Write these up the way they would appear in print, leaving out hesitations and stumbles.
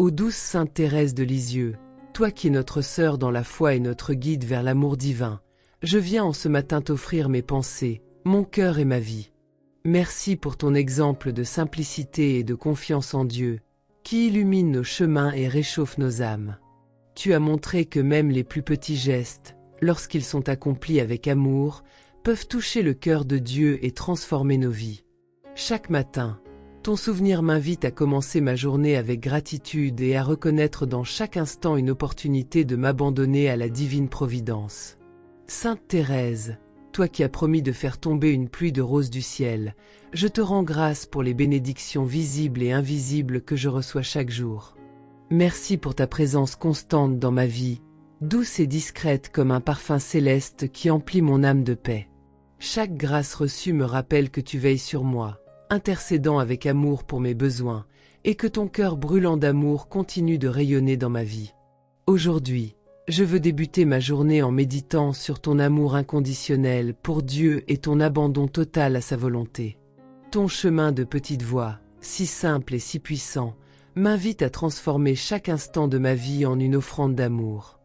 Ô douce Sainte Thérèse de Lisieux, toi qui es notre sœur dans la foi et notre guide vers l'amour divin, je viens en ce matin t'offrir mes pensées, mon cœur et ma vie. Merci pour ton exemple de simplicité et de confiance en Dieu, qui illumine nos chemins et réchauffe nos âmes. Tu as montré que même les plus petits gestes, lorsqu'ils sont accomplis avec amour, peuvent toucher le cœur de Dieu et transformer nos vies. Chaque matin, ton souvenir m'invite à commencer ma journée avec gratitude et à reconnaître dans chaque instant une opportunité de m'abandonner à la divine providence. Sainte Thérèse, toi qui as promis de faire tomber une pluie de roses du ciel, je te rends grâce pour les bénédictions visibles et invisibles que je reçois chaque jour. Merci pour ta présence constante dans ma vie, douce et discrète comme un parfum céleste qui emplit mon âme de paix. Chaque grâce reçue me rappelle que tu veilles sur moi, intercédant avec amour pour mes besoins, et que ton cœur brûlant d'amour continue de rayonner dans ma vie. Aujourd'hui, je veux débuter ma journée en méditant sur ton amour inconditionnel pour Dieu et ton abandon total à sa volonté. Ton chemin de petite voix, si simple et si puissant, m'invite à transformer chaque instant de ma vie en une offrande d'amour.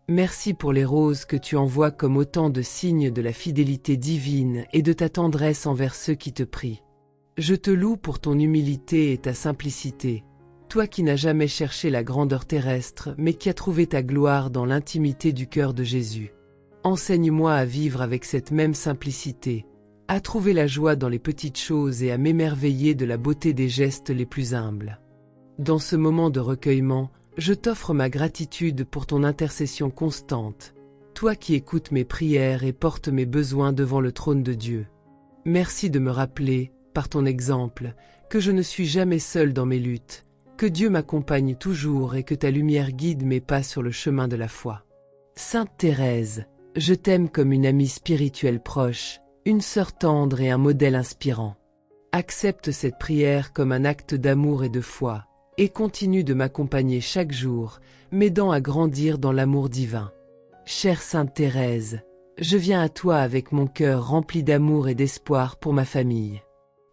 Merci pour les roses que tu envoies comme autant de signes de la fidélité divine et de ta tendresse envers ceux qui te prient. Je te loue pour ton humilité et ta simplicité, toi qui n'as jamais cherché la grandeur terrestre, mais qui as trouvé ta gloire dans l'intimité du cœur de Jésus. Enseigne-moi à vivre avec cette même simplicité, à trouver la joie dans les petites choses et à m'émerveiller de la beauté des gestes les plus humbles. Dans ce moment de recueillement, je t'offre ma gratitude pour ton intercession constante, toi qui écoutes mes prières et portes mes besoins devant le trône de Dieu. Merci de me rappeler, par ton exemple, que je ne suis jamais seul dans mes luttes, que Dieu m'accompagne toujours et que ta lumière guide mes pas sur le chemin de la foi. Sainte Thérèse, je t'aime comme une amie spirituelle proche, une sœur tendre et un modèle inspirant. Accepte cette prière comme un acte d'amour et de foi, et continue de m'accompagner chaque jour, m'aidant à grandir dans l'amour divin. Chère Sainte Thérèse, je viens à toi avec mon cœur rempli d'amour et d'espoir pour ma famille.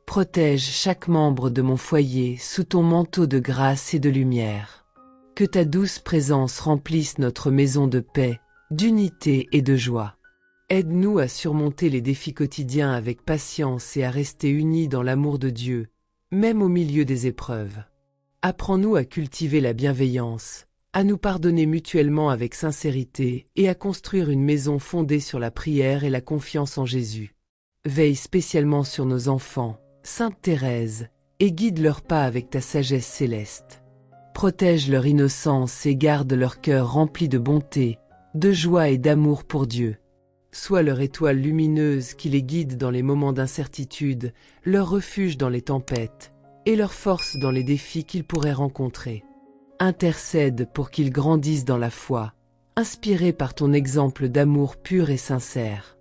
Protège chaque membre de mon foyer sous ton manteau de grâce et de lumière. Que ta douce présence remplisse notre maison de paix, d'unité et de joie. Aide-nous à surmonter les défis quotidiens avec patience et à rester unis dans l'amour de Dieu, même au milieu des épreuves. Apprends-nous à cultiver la bienveillance, à nous pardonner mutuellement avec sincérité et à construire une maison fondée sur la prière et la confiance en Jésus. Veille spécialement sur nos enfants, Sainte Thérèse, et guide leurs pas avec ta sagesse céleste. Protège leur innocence et garde leur cœur rempli de bonté, de joie et d'amour pour Dieu. Sois leur étoile lumineuse qui les guide dans les moments d'incertitude, leur refuge dans les tempêtes, et leur force dans les défis qu'ils pourraient rencontrer. Intercède pour qu'ils grandissent dans la foi, inspirés par ton exemple d'amour pur et sincère.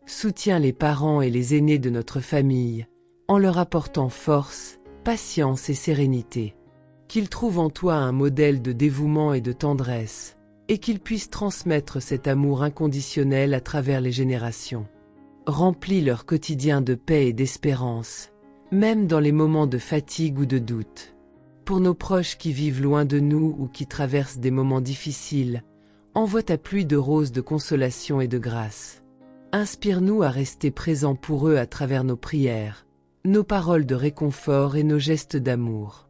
Soutiens les parents et les aînés de notre famille, en leur apportant force, patience et sérénité. Qu'ils trouvent en toi un modèle de dévouement et de tendresse, et qu'ils puissent transmettre cet amour inconditionnel à travers les générations. Remplis leur quotidien de paix et d'espérance, même dans les moments de fatigue ou de doute. Pour nos proches qui vivent loin de nous ou qui traversent des moments difficiles, envoie ta pluie de roses de consolation et de grâce. Inspire-nous à rester présents pour eux à travers nos prières, nos paroles de réconfort et nos gestes d'amour.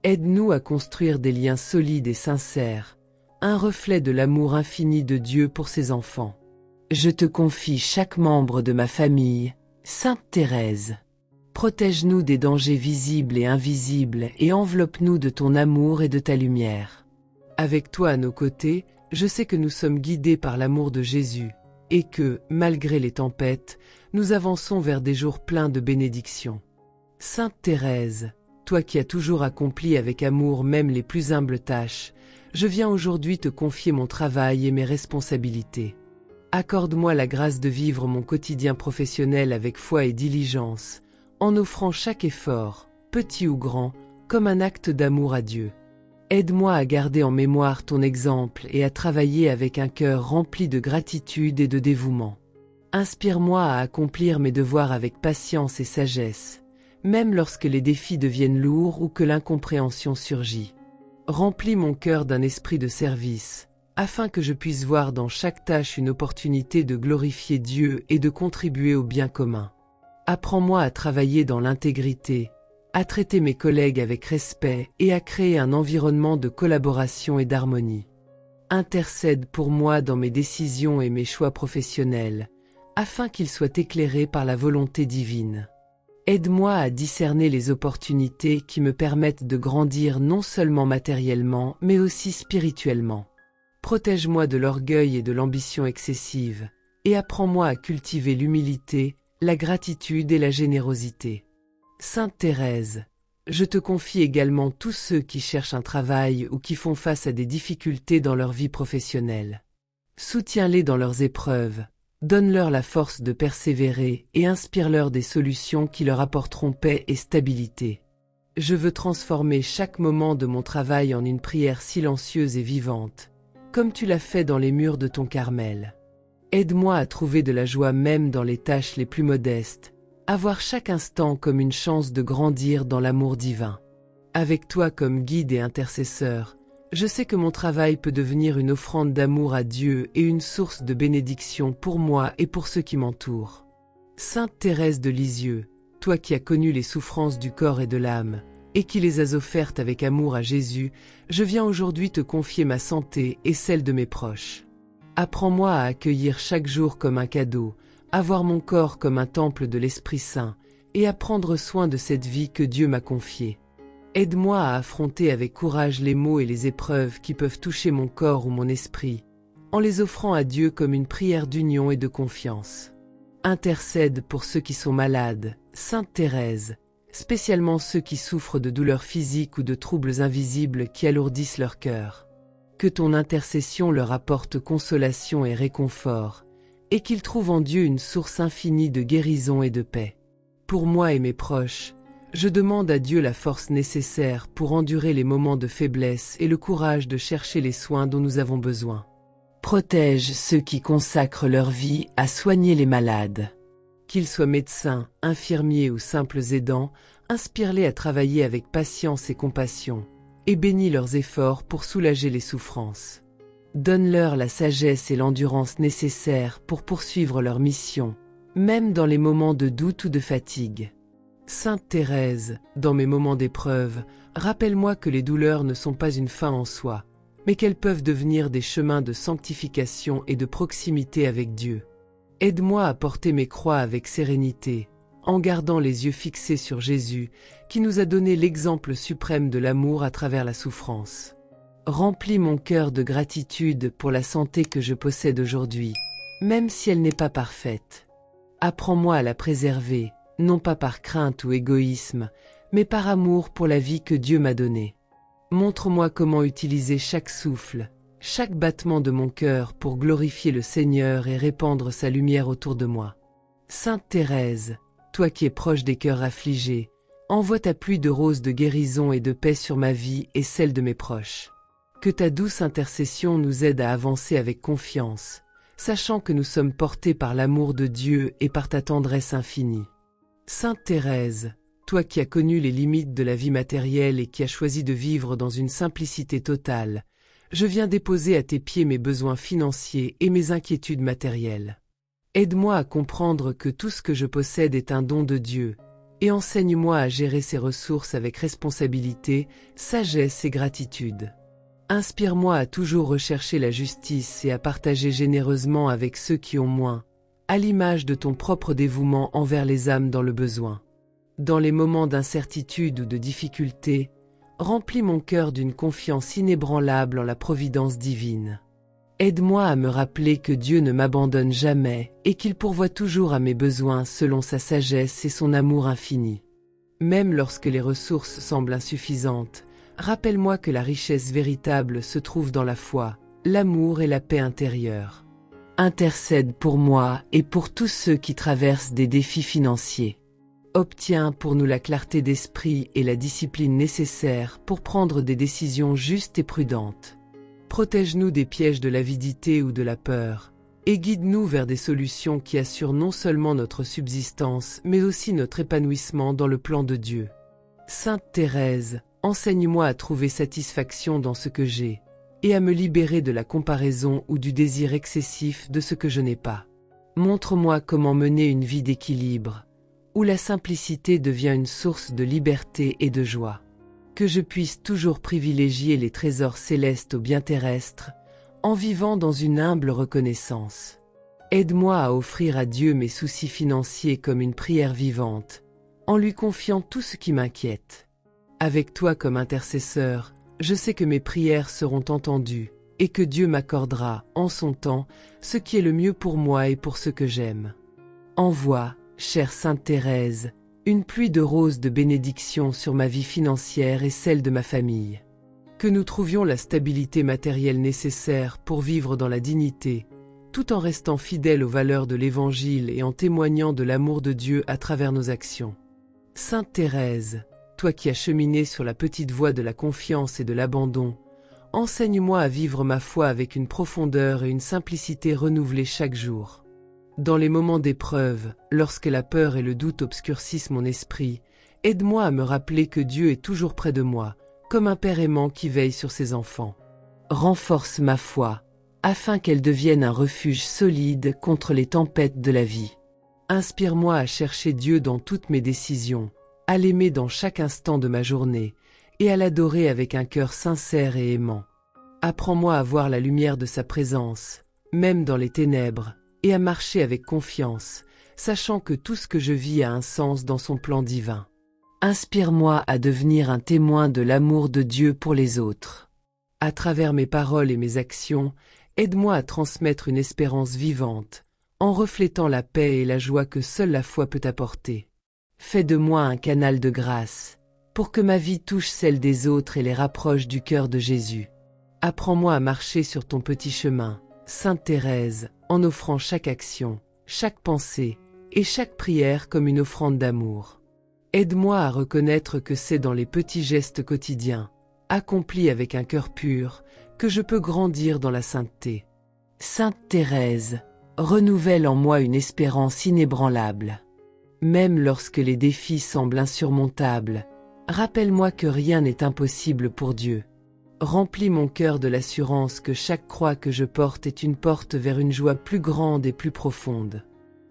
Aide-nous à construire des liens solides et sincères, un reflet de l'amour infini de Dieu pour ses enfants. Je te confie chaque membre de ma famille, Sainte Thérèse. Protège-nous des dangers visibles et invisibles et enveloppe-nous de ton amour et de ta lumière. Avec toi à nos côtés, je sais que nous sommes guidés par l'amour de Jésus, et que, malgré les tempêtes, nous avançons vers des jours pleins de bénédictions. Sainte Thérèse, toi qui as toujours accompli avec amour même les plus humbles tâches, je viens aujourd'hui te confier mon travail et mes responsabilités. Accorde-moi la grâce de vivre mon quotidien professionnel avec foi et diligence, en offrant chaque effort, petit ou grand, comme un acte d'amour à Dieu. Aide-moi à garder en mémoire ton exemple et à travailler avec un cœur rempli de gratitude et de dévouement. Inspire-moi à accomplir mes devoirs avec patience et sagesse, même lorsque les défis deviennent lourds ou que l'incompréhension surgit. Remplis mon cœur d'un esprit de service, afin que je puisse voir dans chaque tâche une opportunité de glorifier Dieu et de contribuer au bien commun. Apprends-moi à travailler dans l'intégrité, à traiter mes collègues avec respect et à créer un environnement de collaboration et d'harmonie. Intercède pour moi dans mes décisions et mes choix professionnels, afin qu'ils soient éclairés par la volonté divine. Aide-moi à discerner les opportunités qui me permettent de grandir non seulement matériellement, mais aussi spirituellement. Protège-moi de l'orgueil et de l'ambition excessive, et apprends-moi à cultiver l'humilité, la gratitude et la générosité. Sainte Thérèse, je te confie également tous ceux qui cherchent un travail ou qui font face à des difficultés dans leur vie professionnelle. Soutiens-les dans leurs épreuves, donne-leur la force de persévérer et inspire-leur des solutions qui leur apporteront paix et stabilité. Je veux transformer chaque moment de mon travail en une prière silencieuse et vivante, comme tu l'as fait dans les murs de ton Carmel. Aide-moi à trouver de la joie même dans les tâches les plus modestes, à voir chaque instant comme une chance de grandir dans l'amour divin. Avec toi comme guide et intercesseur, je sais que mon travail peut devenir une offrande d'amour à Dieu et une source de bénédiction pour moi et pour ceux qui m'entourent. Sainte Thérèse de Lisieux, toi qui as connu les souffrances du corps et de l'âme, et qui les as offertes avec amour à Jésus, je viens aujourd'hui te confier ma santé et celle de mes proches. Apprends-moi à accueillir chaque jour comme un cadeau, à voir mon corps comme un temple de l'Esprit Saint, et à prendre soin de cette vie que Dieu m'a confiée. Aide-moi à affronter avec courage les maux et les épreuves qui peuvent toucher mon corps ou mon esprit, en les offrant à Dieu comme une prière d'union et de confiance. Intercède pour ceux qui sont malades, Sainte Thérèse, spécialement ceux qui souffrent de douleurs physiques ou de troubles invisibles qui alourdissent leur cœur. Que ton intercession leur apporte consolation et réconfort, et qu'ils trouvent en Dieu une source infinie de guérison et de paix. Pour moi et mes proches, je demande à Dieu la force nécessaire pour endurer les moments de faiblesse et le courage de chercher les soins dont nous avons besoin. Protège ceux qui consacrent leur vie à soigner les malades. Qu'ils soient médecins, infirmiers ou simples aidants, inspire-les à travailler avec patience et compassion, et bénis leurs efforts pour soulager les souffrances. Donne-leur la sagesse et l'endurance nécessaires pour poursuivre leur mission, même dans les moments de doute ou de fatigue. Sainte Thérèse, dans mes moments d'épreuve, rappelle-moi que les douleurs ne sont pas une fin en soi, mais qu'elles peuvent devenir des chemins de sanctification et de proximité avec Dieu. Aide-moi à porter mes croix avec sérénité, en gardant les yeux fixés sur Jésus, qui nous a donné l'exemple suprême de l'amour à travers la souffrance. Remplis mon cœur de gratitude pour la santé que je possède aujourd'hui, même si elle n'est pas parfaite. Apprends-moi à la préserver, non pas par crainte ou égoïsme, mais par amour pour la vie que Dieu m'a donnée. Montre-moi comment utiliser chaque souffle, chaque battement de mon cœur pour glorifier le Seigneur et répandre sa lumière autour de moi. Sainte Thérèse, toi qui es proche des cœurs affligés, envoie ta pluie de roses de guérison et de paix sur ma vie et celle de mes proches. Que ta douce intercession nous aide à avancer avec confiance, sachant que nous sommes portés par l'amour de Dieu et par ta tendresse infinie. Sainte Thérèse, toi qui as connu les limites de la vie matérielle et qui as choisi de vivre dans une simplicité totale, je viens déposer à tes pieds mes besoins financiers et mes inquiétudes matérielles. Aide-moi à comprendre que tout ce que je possède est un don de Dieu, et enseigne-moi à gérer ces ressources avec responsabilité, sagesse et gratitude. Inspire-moi à toujours rechercher la justice et à partager généreusement avec ceux qui ont moins, à l'image de ton propre dévouement envers les âmes dans le besoin. Dans les moments d'incertitude ou de difficulté, remplis mon cœur d'une confiance inébranlable en la providence divine. Aide-moi à me rappeler que Dieu ne m'abandonne jamais et qu'il pourvoit toujours à mes besoins selon sa sagesse et son amour infini. Même lorsque les ressources semblent insuffisantes, rappelle-moi que la richesse véritable se trouve dans la foi, l'amour et la paix intérieure. Intercède pour moi et pour tous ceux qui traversent des défis financiers. Obtiens pour nous la clarté d'esprit et la discipline nécessaires pour prendre des décisions justes et prudentes. Protège-nous des pièges de l'avidité ou de la peur, et guide-nous vers des solutions qui assurent non seulement notre subsistance, mais aussi notre épanouissement dans le plan de Dieu. Sainte Thérèse, Enseigne-moi à trouver satisfaction dans ce que j'ai, et à me libérer de la comparaison ou du désir excessif de ce que je n'ai pas. Montre-moi comment mener une vie d'équilibre, où la simplicité devient une source de liberté et de joie. Que je puisse toujours privilégier les trésors célestes aux biens terrestres, en vivant dans une humble reconnaissance. Aide-moi à offrir à Dieu mes soucis financiers comme une prière vivante, en lui confiant tout ce qui m'inquiète. Avec toi comme intercesseur, je sais que mes prières seront entendues, et que Dieu m'accordera, en son temps, ce qui est le mieux pour moi et pour ceux que j'aime. Envoie, chère Sainte Thérèse, une pluie de roses de bénédiction sur ma vie financière et celle de ma famille. Que nous trouvions la stabilité matérielle nécessaire pour vivre dans la dignité, tout en restant fidèles aux valeurs de l'Évangile et en témoignant de l'amour de Dieu à travers nos actions. Sainte Thérèse, toi qui as cheminé sur la petite voie de la confiance et de l'abandon, enseigne-moi à vivre ma foi avec une profondeur et une simplicité renouvelées chaque jour. Dans les moments d'épreuve, lorsque la peur et le doute obscurcissent mon esprit, aide-moi à me rappeler que Dieu est toujours près de moi, comme un père aimant qui veille sur ses enfants. Renforce ma foi, afin qu'elle devienne un refuge solide contre les tempêtes de la vie. Inspire-moi à chercher Dieu dans toutes mes décisions, à l'aimer dans chaque instant de ma journée, et à l'adorer avec un cœur sincère et aimant. Apprends-moi à voir la lumière de sa présence, même dans les ténèbres, et à marcher avec confiance, sachant que tout ce que je vis a un sens dans son plan divin. Inspire-moi à devenir un témoin de l'amour de Dieu pour les autres. À travers mes paroles et mes actions, aide-moi à transmettre une espérance vivante, en reflétant la paix et la joie que seule la foi peut apporter. Fais de moi un canal de grâce, pour que ma vie touche celle des autres et les rapproche du cœur de Jésus. Apprends-moi à marcher sur ton petit chemin, Sainte Thérèse, en offrant chaque action, chaque pensée et chaque prière comme une offrande d'amour. Aide-moi à reconnaître que c'est dans les petits gestes quotidiens, accomplis avec un cœur pur, que je peux grandir dans la sainteté. Sainte Thérèse, renouvelle en moi une espérance inébranlable. Même lorsque les défis semblent insurmontables, rappelle-moi que rien n'est impossible pour Dieu. Remplis mon cœur de l'assurance que chaque croix que je porte est une porte vers une joie plus grande et plus profonde.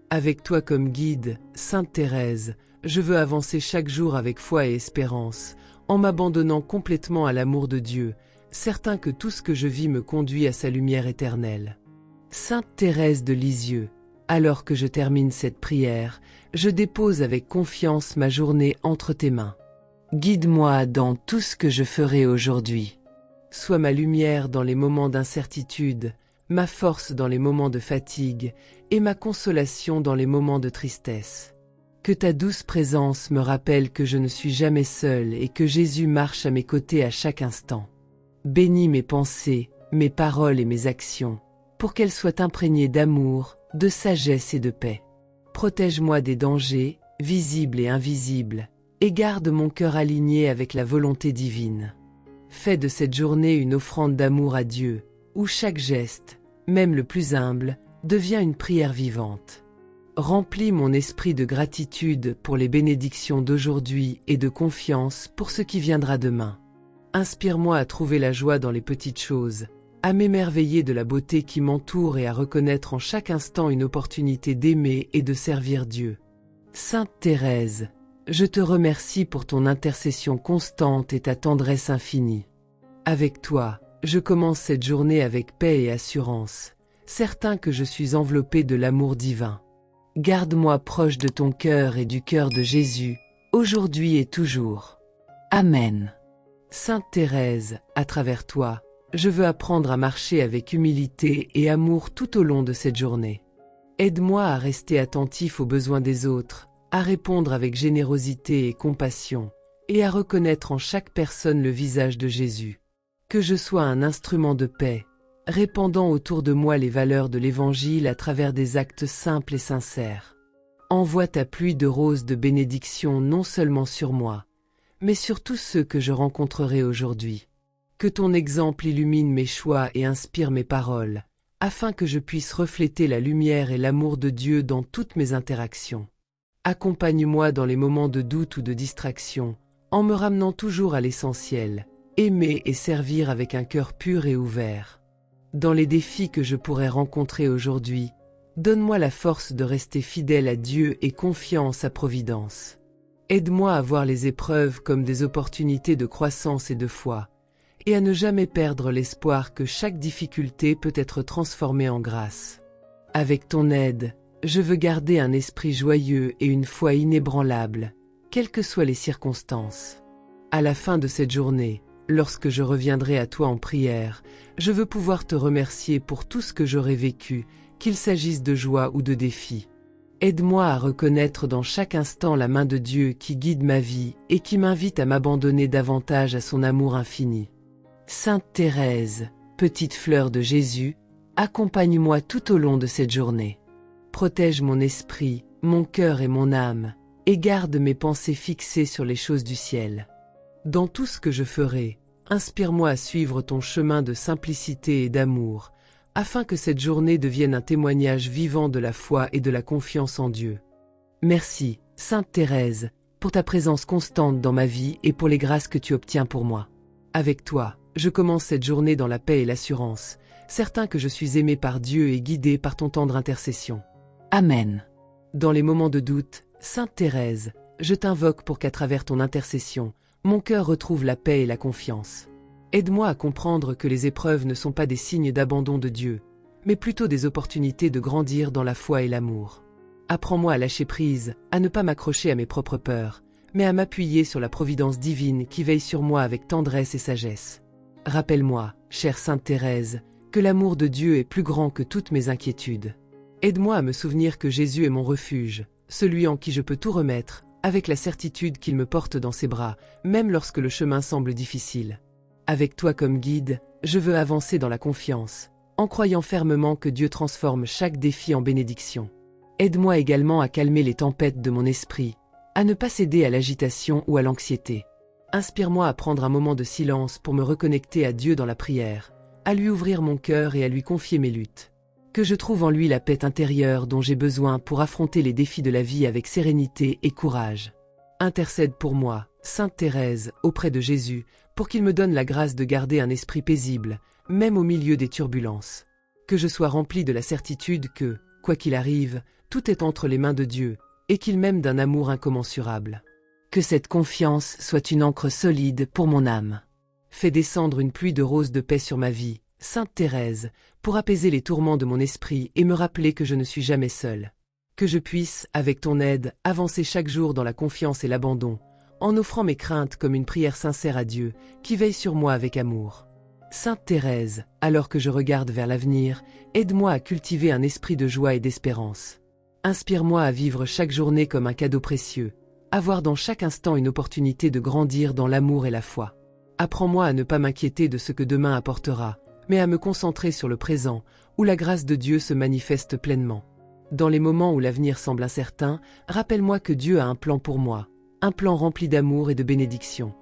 Avec toi comme guide, Sainte Thérèse, je veux avancer chaque jour avec foi et espérance, en m'abandonnant complètement à l'amour de Dieu, certain que tout ce que je vis me conduit à sa lumière éternelle. Sainte Thérèse de Lisieux, alors que je termine cette prière, je dépose avec confiance ma journée entre tes mains. Guide-moi dans tout ce que je ferai aujourd'hui. Sois ma lumière dans les moments d'incertitude, ma force dans les moments de fatigue et ma consolation dans les moments de tristesse. Que ta douce présence me rappelle que je ne suis jamais seule et que Jésus marche à mes côtés à chaque instant. Bénis mes pensées, mes paroles et mes actions, pour qu'elles soient imprégnées d'amour, de sagesse et de paix. Protège-moi des dangers, visibles et invisibles, et garde mon cœur aligné avec la volonté divine. Fais de cette journée une offrande d'amour à Dieu, où chaque geste, même le plus humble, devient une prière vivante. Remplis mon esprit de gratitude pour les bénédictions d'aujourd'hui et de confiance pour ce qui viendra demain. Inspire-moi à trouver la joie dans les petites choses, à m'émerveiller de la beauté qui m'entoure et à reconnaître en chaque instant une opportunité d'aimer et de servir Dieu. Sainte Thérèse, je te remercie pour ton intercession constante et ta tendresse infinie. Avec toi, je commence cette journée avec paix et assurance, certain que je suis enveloppé de l'amour divin. Garde-moi proche de ton cœur et du cœur de Jésus, aujourd'hui et toujours. Amen. Sainte Thérèse, à travers toi, je veux apprendre à marcher avec humilité et amour tout au long de cette journée. Aide-moi à rester attentif aux besoins des autres, à répondre avec générosité et compassion, et à reconnaître en chaque personne le visage de Jésus. Que je sois un instrument de paix, répandant autour de moi les valeurs de l'Évangile à travers des actes simples et sincères. Envoie ta pluie de roses de bénédiction non seulement sur moi, mais sur tous ceux que je rencontrerai aujourd'hui. Que ton exemple illumine mes choix et inspire mes paroles, afin que je puisse refléter la lumière et l'amour de Dieu dans toutes mes interactions. Accompagne-moi dans les moments de doute ou de distraction, en me ramenant toujours à l'essentiel, aimer et servir avec un cœur pur et ouvert. Dans les défis que je pourrais rencontrer aujourd'hui, donne-moi la force de rester fidèle à Dieu et confiant en sa providence. Aide-moi à voir les épreuves comme des opportunités de croissance et de foi, et à ne jamais perdre l'espoir que chaque difficulté peut être transformée en grâce. Avec ton aide, je veux garder un esprit joyeux et une foi inébranlable, quelles que soient les circonstances. À la fin de cette journée, lorsque je reviendrai à toi en prière, je veux pouvoir te remercier pour tout ce que j'aurai vécu, qu'il s'agisse de joie ou de défis. Aide-moi à reconnaître dans chaque instant la main de Dieu qui guide ma vie et qui m'invite à m'abandonner davantage à son amour infini. Sainte Thérèse, petite fleur de Jésus, accompagne-moi tout au long de cette journée. Protège mon esprit, mon cœur et mon âme, et garde mes pensées fixées sur les choses du ciel. Dans tout ce que je ferai, inspire-moi à suivre ton chemin de simplicité et d'amour, afin que cette journée devienne un témoignage vivant de la foi et de la confiance en Dieu. Merci, Sainte Thérèse, pour ta présence constante dans ma vie et pour les grâces que tu obtiens pour moi. Avec toi, je commence cette journée dans la paix et l'assurance, certain que je suis aimé par Dieu et guidé par ton tendre intercession. Amen. Dans les moments de doute, Sainte Thérèse, je t'invoque pour qu'à travers ton intercession, mon cœur retrouve la paix et la confiance. Aide-moi à comprendre que les épreuves ne sont pas des signes d'abandon de Dieu, mais plutôt des opportunités de grandir dans la foi et l'amour. Apprends-moi à lâcher prise, à ne pas m'accrocher à mes propres peurs, mais à m'appuyer sur la providence divine qui veille sur moi avec tendresse et sagesse. Rappelle-moi, chère Sainte Thérèse, que l'amour de Dieu est plus grand que toutes mes inquiétudes. Aide-moi à me souvenir que Jésus est mon refuge, celui en qui je peux tout remettre, avec la certitude qu'il me porte dans ses bras, même lorsque le chemin semble difficile. Avec toi comme guide, je veux avancer dans la confiance, en croyant fermement que Dieu transforme chaque défi en bénédiction. Aide-moi également à calmer les tempêtes de mon esprit, à ne pas céder à l'agitation ou à l'anxiété. Inspire-moi à prendre un moment de silence pour me reconnecter à Dieu dans la prière, à lui ouvrir mon cœur et à lui confier mes luttes. Que je trouve en lui la paix intérieure dont j'ai besoin pour affronter les défis de la vie avec sérénité et courage. Intercède pour moi, Sainte Thérèse, auprès de Jésus, pour qu'il me donne la grâce de garder un esprit paisible, même au milieu des turbulences. Que je sois rempli de la certitude que, quoi qu'il arrive, tout est entre les mains de Dieu, et qu'il m'aime d'un amour incommensurable. Que cette confiance soit une ancre solide pour mon âme. Fais descendre une pluie de roses de paix sur ma vie, Sainte Thérèse, pour apaiser les tourments de mon esprit et me rappeler que je ne suis jamais seule. Que je puisse, avec ton aide, avancer chaque jour dans la confiance et l'abandon, en offrant mes craintes comme une prière sincère à Dieu, qui veille sur moi avec amour. Sainte Thérèse, alors que je regarde vers l'avenir, aide-moi à cultiver un esprit de joie et d'espérance. Inspire-moi à vivre chaque journée comme un cadeau précieux, à voir dans chaque instant une opportunité de grandir dans l'amour et la foi. Apprends-moi à ne pas m'inquiéter de ce que demain apportera, mais à me concentrer sur le présent, où la grâce de Dieu se manifeste pleinement. Dans les moments où l'avenir semble incertain, rappelle-moi que Dieu a un plan pour moi, un plan rempli d'amour et de bénédiction.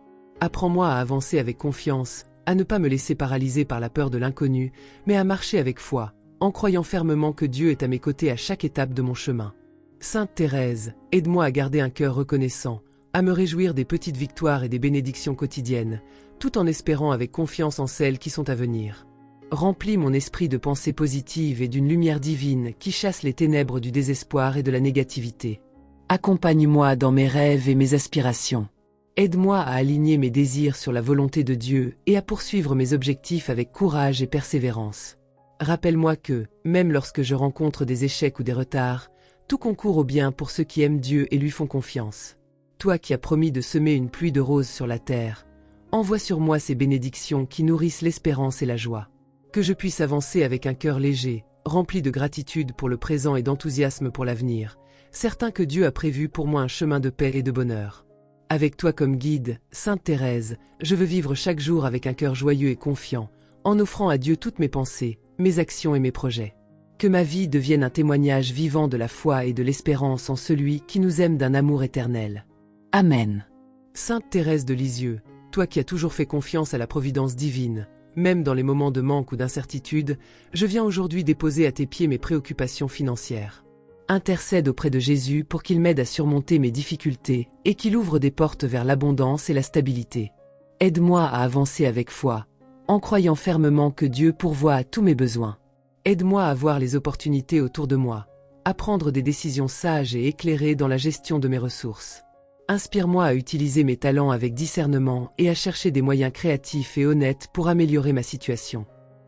Apprends-moi à avancer avec confiance, à ne pas me laisser paralyser par la peur de l'inconnu, mais à marcher avec foi, en croyant fermement que Dieu est à mes côtés à chaque étape de mon chemin. Sainte Thérèse, aide-moi à garder un cœur reconnaissant, à me réjouir des petites victoires et des bénédictions quotidiennes, tout en espérant avec confiance en celles qui sont à venir. Remplis mon esprit de pensées positives et d'une lumière divine qui chasse les ténèbres du désespoir et de la négativité. Accompagne-moi dans mes rêves et mes aspirations. Aide-moi à aligner mes désirs sur la volonté de Dieu et à poursuivre mes objectifs avec courage et persévérance. Rappelle-moi que, même lorsque je rencontre des échecs ou des retards, tout concourt au bien pour ceux qui aiment Dieu et lui font confiance. Toi qui as promis de semer une pluie de roses sur la terre, envoie sur moi ces bénédictions qui nourrissent l'espérance et la joie. Que je puisse avancer avec un cœur léger, rempli de gratitude pour le présent et d'enthousiasme pour l'avenir, certain que Dieu a prévu pour moi un chemin de paix et de bonheur. Avec toi comme guide, Sainte Thérèse, je veux vivre chaque jour avec un cœur joyeux et confiant, en offrant à Dieu toutes mes pensées, mes actions et mes projets. Que ma vie devienne un témoignage vivant de la foi et de l'espérance en celui qui nous aime d'un amour éternel. Amen. Sainte Thérèse de Lisieux, toi qui as toujours fait confiance à la providence divine, même dans les moments de manque ou d'incertitude, je viens aujourd'hui déposer à tes pieds mes préoccupations financières. Intercède auprès de Jésus pour qu'il m'aide à surmonter mes difficultés et qu'il ouvre des portes vers l'abondance et la stabilité. Aide-moi à avancer avec foi, en croyant fermement que Dieu pourvoit à tous mes besoins. Aide-moi à voir les opportunités autour de moi, à prendre des décisions sages et éclairées dans la gestion de mes ressources. Inspire-moi à utiliser mes talents avec discernement et à chercher des moyens créatifs et honnêtes pour améliorer ma situation.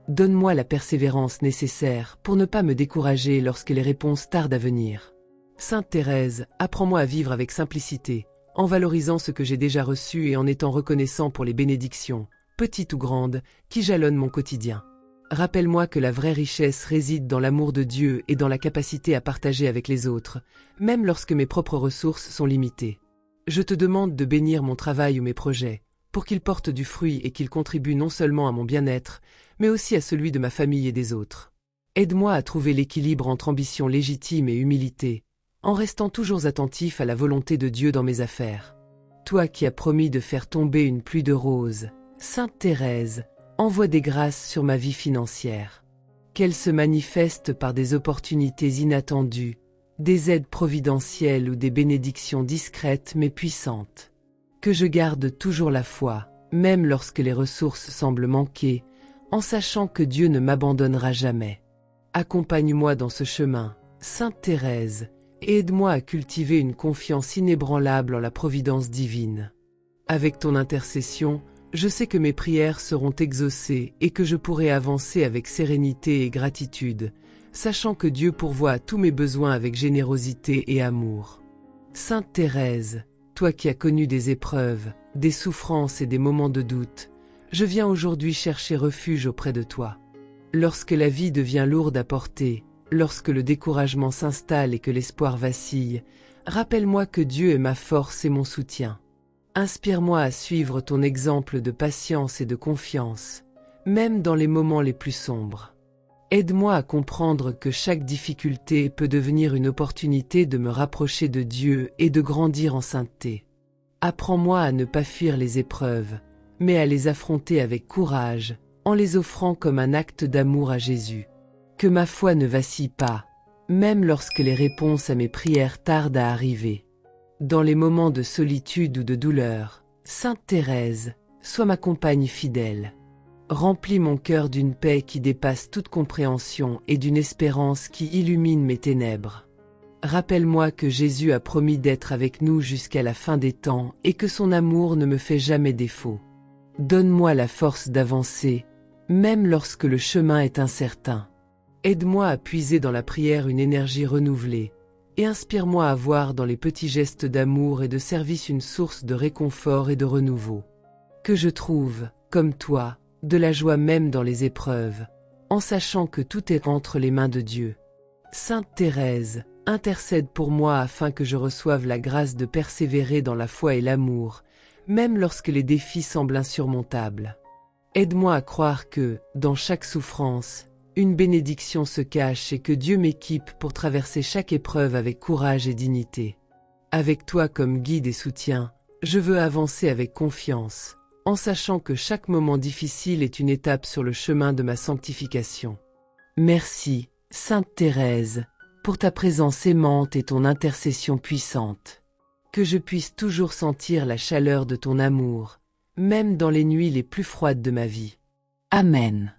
Donne-moi la persévérance nécessaire pour ne pas me décourager lorsque les réponses tardent à venir. Sainte Thérèse, apprends-moi à vivre avec simplicité, en valorisant ce que j'ai déjà reçu et en étant reconnaissant pour les bénédictions, petites ou grandes, qui jalonnent mon quotidien. Rappelle-moi que la vraie richesse réside dans l'amour de Dieu et dans la capacité à partager avec les autres, même lorsque mes propres ressources sont limitées. Je te demande de bénir mon travail ou mes projets, pour qu'ils portent du fruit et qu'ils contribuent non seulement à mon bien-être, mais aussi à celui de ma famille et des autres. Aide-moi à trouver l'équilibre entre ambition légitime et humilité, en restant toujours attentif à la volonté de Dieu dans mes affaires. Toi qui as promis de faire tomber une pluie de roses, Sainte Thérèse, envoie des grâces sur ma vie financière. Qu'elle se manifeste par des opportunités inattendues, des aides providentielles ou des bénédictions discrètes mais puissantes. Que je garde toujours la foi, même lorsque les ressources semblent manquer, en sachant que Dieu ne m'abandonnera jamais. Accompagne-moi dans ce chemin, Sainte Thérèse, et aide-moi à cultiver une confiance inébranlable en la providence divine. Avec ton intercession, je sais que mes prières seront exaucées et que je pourrai avancer avec sérénité et gratitude, sachant que Dieu pourvoit à tous mes besoins avec générosité et amour. Sainte Thérèse, toi qui as connu des épreuves, des souffrances et des moments de doute, je viens aujourd'hui chercher refuge auprès de toi. Lorsque la vie devient lourde à porter, lorsque le découragement s'installe et que l'espoir vacille, rappelle-moi que Dieu est ma force et mon soutien. Inspire-moi à suivre ton exemple de patience et de confiance, même dans les moments les plus sombres. Aide-moi à comprendre que chaque difficulté peut devenir une opportunité de me rapprocher de Dieu et de grandir en sainteté. Apprends-moi à ne pas fuir les épreuves, mais à les affronter avec courage, en les offrant comme un acte d'amour à Jésus. Que ma foi ne vacille pas, même lorsque les réponses à mes prières tardent à arriver. Dans les moments de solitude ou de douleur, Sainte Thérèse, sois ma compagne fidèle. Remplis mon cœur d'une paix qui dépasse toute compréhension et d'une espérance qui illumine mes ténèbres. Rappelle-moi que Jésus a promis d'être avec nous jusqu'à la fin des temps et que son amour ne me fait jamais défaut. Donne-moi la force d'avancer, même lorsque le chemin est incertain. Aide-moi à puiser dans la prière une énergie renouvelée, et inspire-moi à voir dans les petits gestes d'amour et de service une source de réconfort et de renouveau. Que je trouve, comme toi, de la joie même dans les épreuves, en sachant que tout est entre les mains de Dieu. Sainte Thérèse, intercède pour moi afin que je reçoive la grâce de persévérer dans la foi et l'amour, même lorsque les défis semblent insurmontables. Aide-moi à croire que, dans chaque souffrance, une bénédiction se cache et que Dieu m'équipe pour traverser chaque épreuve avec courage et dignité. Avec toi comme guide et soutien, je veux avancer avec confiance, en sachant que chaque moment difficile est une étape sur le chemin de ma sanctification. Merci, Sainte Thérèse, pour ta présence aimante et ton intercession puissante. Que je puisse toujours sentir la chaleur de ton amour, même dans les nuits les plus froides de ma vie. Amen.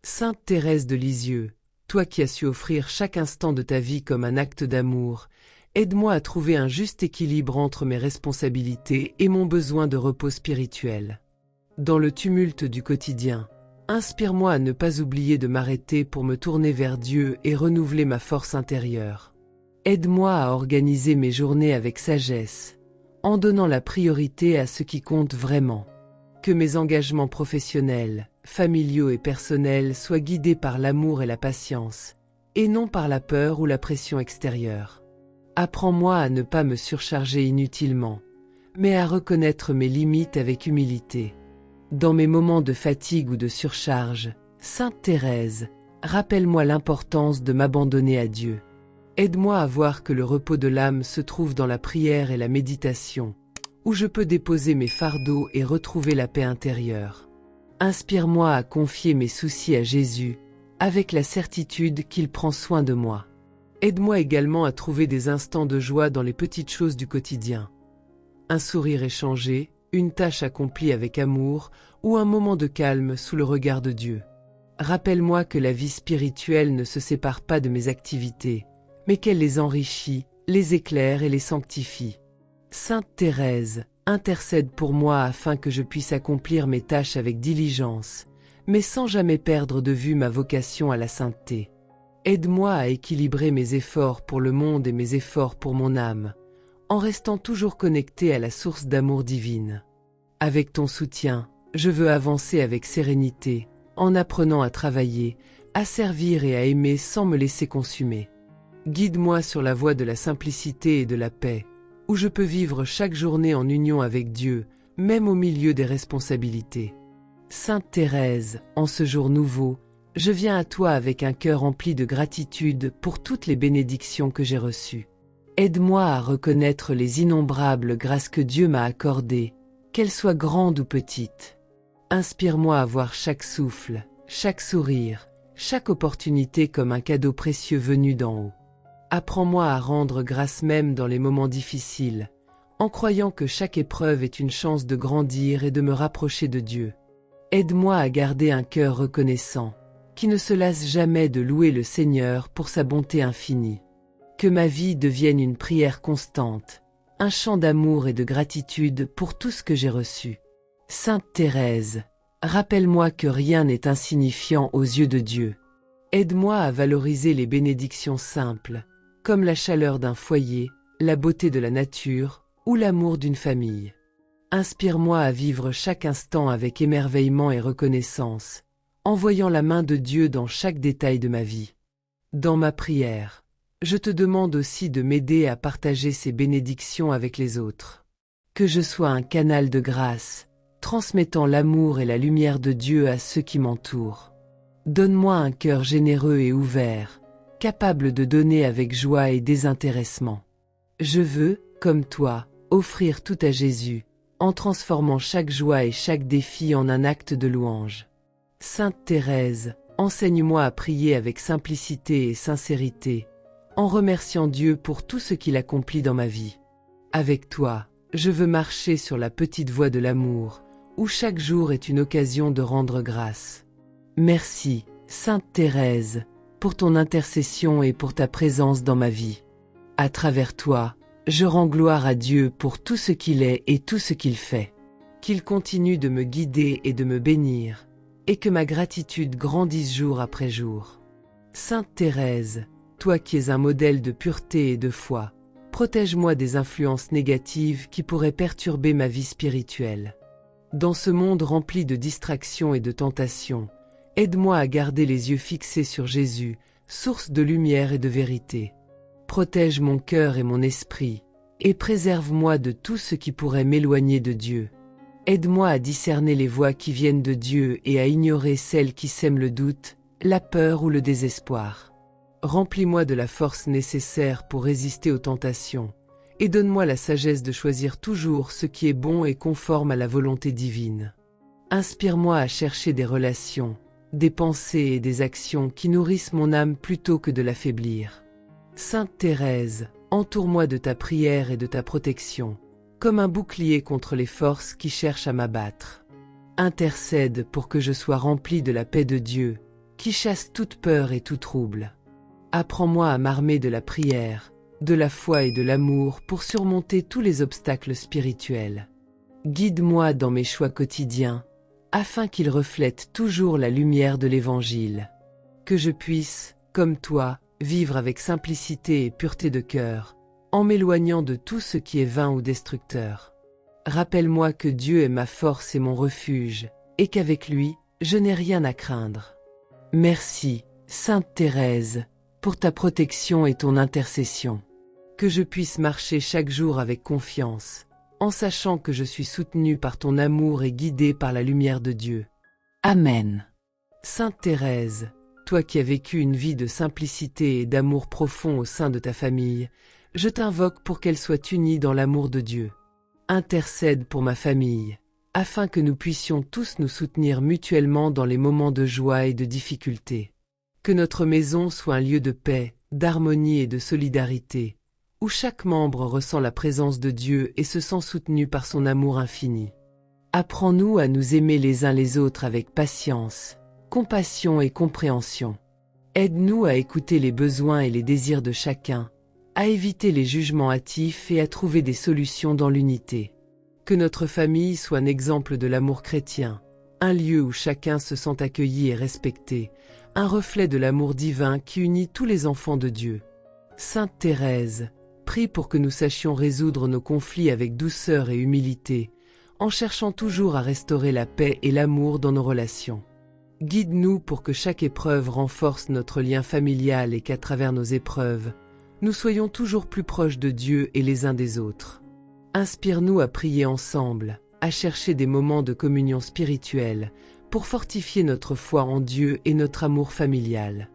Sainte Thérèse de Lisieux, toi qui as su offrir chaque instant de ta vie comme un acte d'amour, aide-moi à trouver un juste équilibre entre mes responsabilités et mon besoin de repos spirituel. Dans le tumulte du quotidien, inspire-moi à ne pas oublier de m'arrêter pour me tourner vers Dieu et renouveler ma force intérieure. Aide-moi à organiser mes journées avec sagesse, en donnant la priorité à ce qui compte vraiment. Que mes engagements professionnels, familiaux et personnels soient guidés par l'amour et la patience, et non par la peur ou la pression extérieure. Apprends-moi à ne pas me surcharger inutilement, mais à reconnaître mes limites avec humilité. Dans mes moments de fatigue ou de surcharge, Sainte Thérèse, rappelle-moi l'importance de m'abandonner à Dieu. Aide-moi à voir que le repos de l'âme se trouve dans la prière et la méditation, où je peux déposer mes fardeaux et retrouver la paix intérieure. Inspire-moi à confier mes soucis à Jésus, avec la certitude qu'il prend soin de moi. Aide-moi également à trouver des instants de joie dans les petites choses du quotidien. Un sourire échangé, une tâche accomplie avec amour, ou un moment de calme sous le regard de Dieu. Rappelle-moi que la vie spirituelle ne se sépare pas de mes activités, mais qu'elle les enrichit, les éclaire et les sanctifie. Sainte Thérèse, intercède pour moi afin que je puisse accomplir mes tâches avec diligence, mais sans jamais perdre de vue ma vocation à la sainteté. Aide-moi à équilibrer mes efforts pour le monde et mes efforts pour mon âme, en restant toujours connecté à la source d'amour divine. Avec ton soutien, je veux avancer avec sérénité, en apprenant à travailler, à servir et à aimer sans me laisser consumer. Guide-moi sur la voie de la simplicité et de la paix, où je peux vivre chaque journée en union avec Dieu, même au milieu des responsabilités. Sainte Thérèse, en ce jour nouveau, je viens à toi avec un cœur rempli de gratitude pour toutes les bénédictions que j'ai reçues. Aide-moi à reconnaître les innombrables grâces que Dieu m'a accordées, qu'elles soient grandes ou petites. Inspire-moi à voir chaque souffle, chaque sourire, chaque opportunité comme un cadeau précieux venu d'en haut. Apprends-moi à rendre grâce même dans les moments difficiles, en croyant que chaque épreuve est une chance de grandir et de me rapprocher de Dieu. Aide-moi à garder un cœur reconnaissant, qui ne se lasse jamais de louer le Seigneur pour sa bonté infinie. Que ma vie devienne une prière constante, un chant d'amour et de gratitude pour tout ce que j'ai reçu. Sainte Thérèse, rappelle-moi que rien n'est insignifiant aux yeux de Dieu. Aide-moi à valoriser les bénédictions simples, comme la chaleur d'un foyer, la beauté de la nature ou l'amour d'une famille. Inspire-moi à vivre chaque instant avec émerveillement et reconnaissance, en voyant la main de Dieu dans chaque détail de ma vie. Dans ma prière, je te demande aussi de m'aider à partager ces bénédictions avec les autres. Que je sois un canal de grâce, transmettant l'amour et la lumière de Dieu à ceux qui m'entourent. Donne-moi un cœur généreux et ouvert, capable de donner avec joie et désintéressement. Je veux, comme toi, offrir tout à Jésus, en transformant chaque joie et chaque défi en un acte de louange. Sainte Thérèse, enseigne-moi à prier avec simplicité et sincérité, en remerciant Dieu pour tout ce qu'il accomplit dans ma vie. Avec toi, je veux marcher sur la petite voie de l'amour, où chaque jour est une occasion de rendre grâce. Merci, Sainte Thérèse, pour ton intercession et pour ta présence dans ma vie. À travers toi, je rends gloire à Dieu pour tout ce qu'il est et tout ce qu'il fait. Qu'il continue de me guider et de me bénir, et que ma gratitude grandisse jour après jour. Sainte Thérèse, toi qui es un modèle de pureté et de foi, protège-moi des influences négatives qui pourraient perturber ma vie spirituelle. Dans ce monde rempli de distractions et de tentations, aide-moi à garder les yeux fixés sur Jésus, source de lumière et de vérité. Protège mon cœur et mon esprit, et préserve-moi de tout ce qui pourrait m'éloigner de Dieu. Aide-moi à discerner les voix qui viennent de Dieu et à ignorer celles qui sèment le doute, la peur ou le désespoir. Remplis-moi de la force nécessaire pour résister aux tentations, et donne-moi la sagesse de choisir toujours ce qui est bon et conforme à la volonté divine. Inspire-moi à chercher des relations, des pensées et des actions qui nourrissent mon âme plutôt que de l'affaiblir. Sainte Thérèse, entoure-moi de ta prière et de ta protection, comme un bouclier contre les forces qui cherchent à m'abattre. Intercède pour que je sois rempli de la paix de Dieu, qui chasse toute peur et tout trouble. Apprends-moi à m'armer de la prière, de la foi et de l'amour pour surmonter tous les obstacles spirituels. Guide-moi dans mes choix quotidiens, afin qu'ils reflètent toujours la lumière de l'Évangile. Que je puisse, comme toi, vivre avec simplicité et pureté de cœur, en m'éloignant de tout ce qui est vain ou destructeur. Rappelle-moi que Dieu est ma force et mon refuge, et qu'avec lui, je n'ai rien à craindre. Merci, Sainte Thérèse, pour ta protection et ton intercession. Que je puisse marcher chaque jour avec confiance, en sachant que je suis soutenu par ton amour et guidé par la lumière de Dieu. Amen. Sainte Thérèse, toi qui as vécu une vie de simplicité et d'amour profond au sein de ta famille, je t'invoque pour qu'elle soit unie dans l'amour de Dieu. Intercède pour ma famille, afin que nous puissions tous nous soutenir mutuellement dans les moments de joie et de difficulté. Que notre maison soit un lieu de paix, d'harmonie et de solidarité, où chaque membre ressent la présence de Dieu et se sent soutenu par son amour infini. Apprends-nous à nous aimer les uns les autres avec patience, compassion et compréhension. Aide-nous à écouter les besoins et les désirs de chacun, à éviter les jugements hâtifs et à trouver des solutions dans l'unité. Que notre famille soit un exemple de l'amour chrétien, un lieu où chacun se sent accueilli et respecté, un reflet de l'amour divin qui unit tous les enfants de Dieu. Sainte Thérèse, prie pour que nous sachions résoudre nos conflits avec douceur et humilité, en cherchant toujours à restaurer la paix et l'amour dans nos relations. Guide-nous pour que chaque épreuve renforce notre lien familial et qu'à travers nos épreuves, nous soyons toujours plus proches de Dieu et les uns des autres. Inspire-nous à prier ensemble, à chercher des moments de communion spirituelle, pour fortifier notre foi en Dieu et notre amour familial.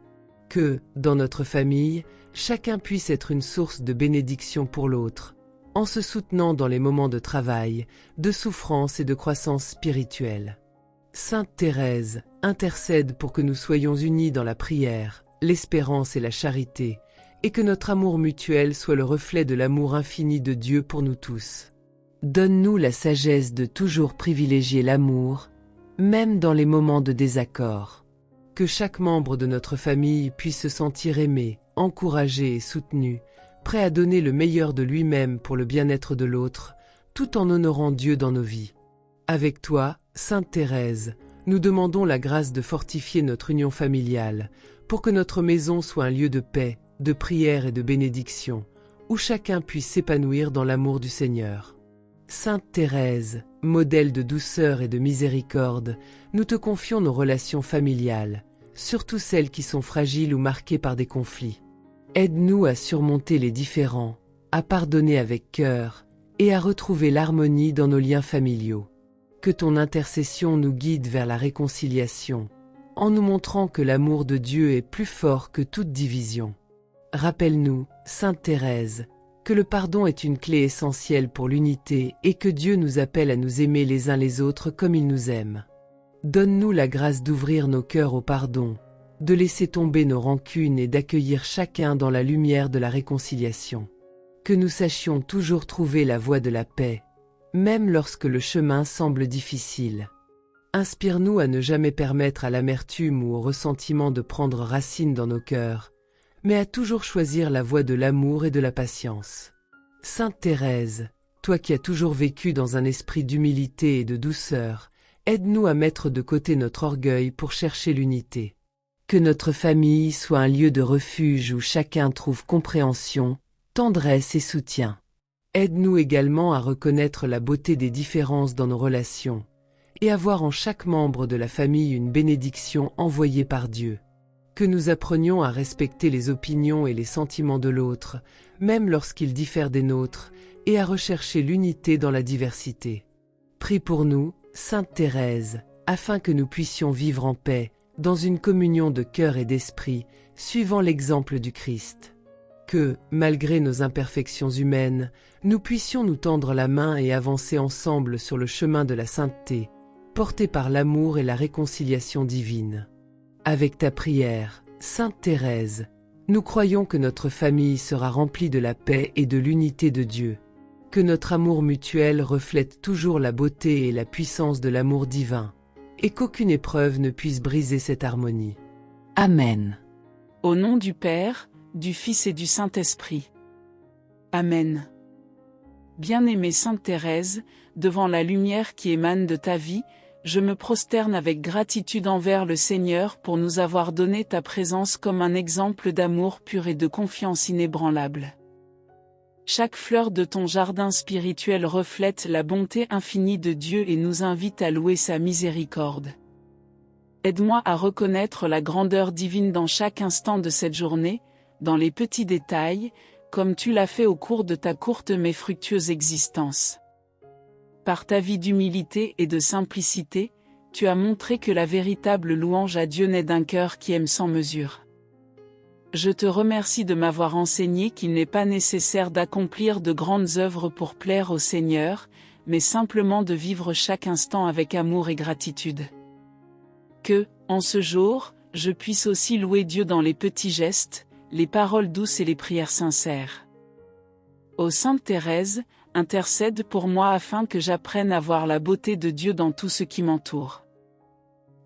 Que, dans notre famille, chacun puisse être une source de bénédiction pour l'autre, en se soutenant dans les moments de travail, de souffrance et de croissance spirituelle. Sainte Thérèse, intercède pour que nous soyons unis dans la prière, l'espérance et la charité, et que notre amour mutuel soit le reflet de l'amour infini de Dieu pour nous tous. Donne-nous la sagesse de toujours privilégier l'amour, même dans les moments de désaccord. Que chaque membre de notre famille puisse se sentir aimé, encouragé et soutenu, prêt à donner le meilleur de lui-même pour le bien-être de l'autre, tout en honorant Dieu dans nos vies. Avec toi, Sainte Thérèse, nous demandons la grâce de fortifier notre union familiale, pour que notre maison soit un lieu de paix, de prière et de bénédiction, où chacun puisse s'épanouir dans l'amour du Seigneur. Sainte Thérèse, modèle de douceur et de miséricorde, nous te confions nos relations familiales, surtout celles qui sont fragiles ou marquées par des conflits. Aide-nous à surmonter les différends, à pardonner avec cœur et à retrouver l'harmonie dans nos liens familiaux. Que ton intercession nous guide vers la réconciliation, en nous montrant que l'amour de Dieu est plus fort que toute division. Rappelle-nous, Sainte Thérèse, que le pardon est une clé essentielle pour l'unité et que Dieu nous appelle à nous aimer les uns les autres comme il nous aime. Donne-nous la grâce d'ouvrir nos cœurs au pardon, de laisser tomber nos rancunes et d'accueillir chacun dans la lumière de la réconciliation. Que nous sachions toujours trouver la voie de la paix, même lorsque le chemin semble difficile. Inspire-nous à ne jamais permettre à l'amertume ou au ressentiment de prendre racine dans nos cœurs, mais à toujours choisir la voie de l'amour et de la patience. Sainte Thérèse, toi qui as toujours vécu dans un esprit d'humilité et de douceur, aide-nous à mettre de côté notre orgueil pour chercher l'unité. Que notre famille soit un lieu de refuge où chacun trouve compréhension, tendresse et soutien. Aide-nous également à reconnaître la beauté des différences dans nos relations, et à voir en chaque membre de la famille une bénédiction envoyée par Dieu. Que nous apprenions à respecter les opinions et les sentiments de l'autre, même lorsqu'ils diffèrent des nôtres, et à rechercher l'unité dans la diversité. Prie pour nous, Sainte Thérèse, afin que nous puissions vivre en paix, dans une communion de cœur et d'esprit, suivant l'exemple du Christ. Que, malgré nos imperfections humaines, nous puissions nous tendre la main et avancer ensemble sur le chemin de la sainteté, portés par l'amour et la réconciliation divine. Avec ta prière, Sainte Thérèse, nous croyons que notre famille sera remplie de la paix et de l'unité de Dieu, que notre amour mutuel reflète toujours la beauté et la puissance de l'amour divin, et qu'aucune épreuve ne puisse briser cette harmonie. Amen. Au nom du Père, du Fils et du Saint-Esprit. Amen. Bien-aimée Sainte Thérèse, devant la lumière qui émane de ta vie, je me prosterne avec gratitude envers le Seigneur pour nous avoir donné ta présence comme un exemple d'amour pur et de confiance inébranlable. Chaque fleur de ton jardin spirituel reflète la bonté infinie de Dieu et nous invite à louer sa miséricorde. Aide-moi à reconnaître la grandeur divine dans chaque instant de cette journée, dans les petits détails, comme tu l'as fait au cours de ta courte mais fructueuse existence. Par ta vie d'humilité et de simplicité, tu as montré que la véritable louange à Dieu naît d'un cœur qui aime sans mesure. Je te remercie de m'avoir enseigné qu'il n'est pas nécessaire d'accomplir de grandes œuvres pour plaire au Seigneur, mais simplement de vivre chaque instant avec amour et gratitude. Que, en ce jour, je puisse aussi louer Dieu dans les petits gestes, les paroles douces et les prières sincères. Ô Sainte Thérèse, intercède pour moi afin que j'apprenne à voir la beauté de Dieu dans tout ce qui m'entoure.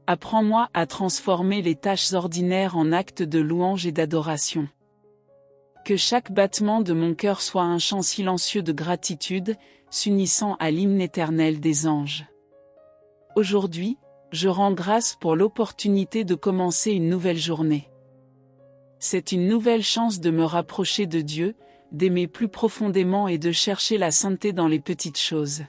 Apprends-moi à transformer les tâches ordinaires en actes de louange et d'adoration. Que chaque battement de mon cœur soit un chant silencieux de gratitude, s'unissant à l'hymne éternel des anges. Aujourd'hui, je rends grâce pour l'opportunité de commencer une nouvelle journée. C'est une nouvelle chance de me rapprocher de Dieu, d'aimer plus profondément et de chercher la sainteté dans les petites choses.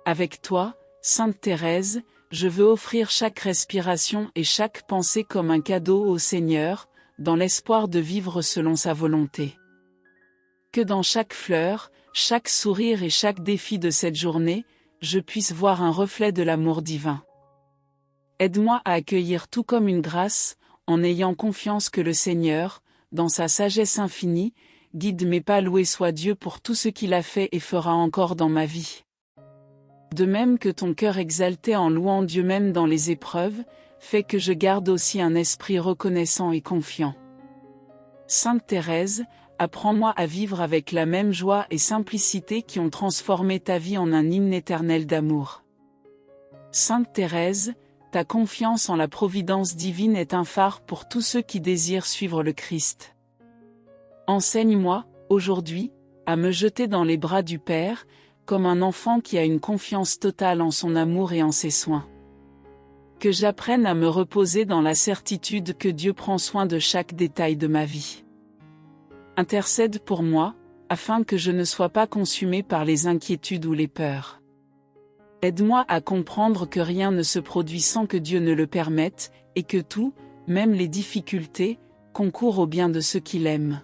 Avec toi, Sainte Thérèse, je veux offrir chaque respiration et chaque pensée comme un cadeau au Seigneur, dans l'espoir de vivre selon sa volonté. Que dans chaque fleur, chaque sourire et chaque défi de cette journée, je puisse voir un reflet de l'amour divin. Aide-moi à accueillir tout comme une grâce, en ayant confiance que le Seigneur, dans sa sagesse infinie, guide mes pas. Loué soit Dieu pour tout ce qu'il a fait et fera encore dans ma vie. De même que ton cœur exalté en louant Dieu même dans les épreuves, fait que je garde aussi un esprit reconnaissant et confiant. Sainte Thérèse, apprends-moi à vivre avec la même joie et simplicité qui ont transformé ta vie en un hymne éternel d'amour. Sainte Thérèse, ta confiance en la providence divine est un phare pour tous ceux qui désirent suivre le Christ. Enseigne-moi, aujourd'hui, à me jeter dans les bras du Père, comme un enfant qui a une confiance totale en son amour et en ses soins. Que j'apprenne à me reposer dans la certitude que Dieu prend soin de chaque détail de ma vie. Intercède pour moi, afin que je ne sois pas consumé par les inquiétudes ou les peurs. Aide-moi à comprendre que rien ne se produit sans que Dieu ne le permette, et que tout, même les difficultés, concourt au bien de ceux qui l'aiment.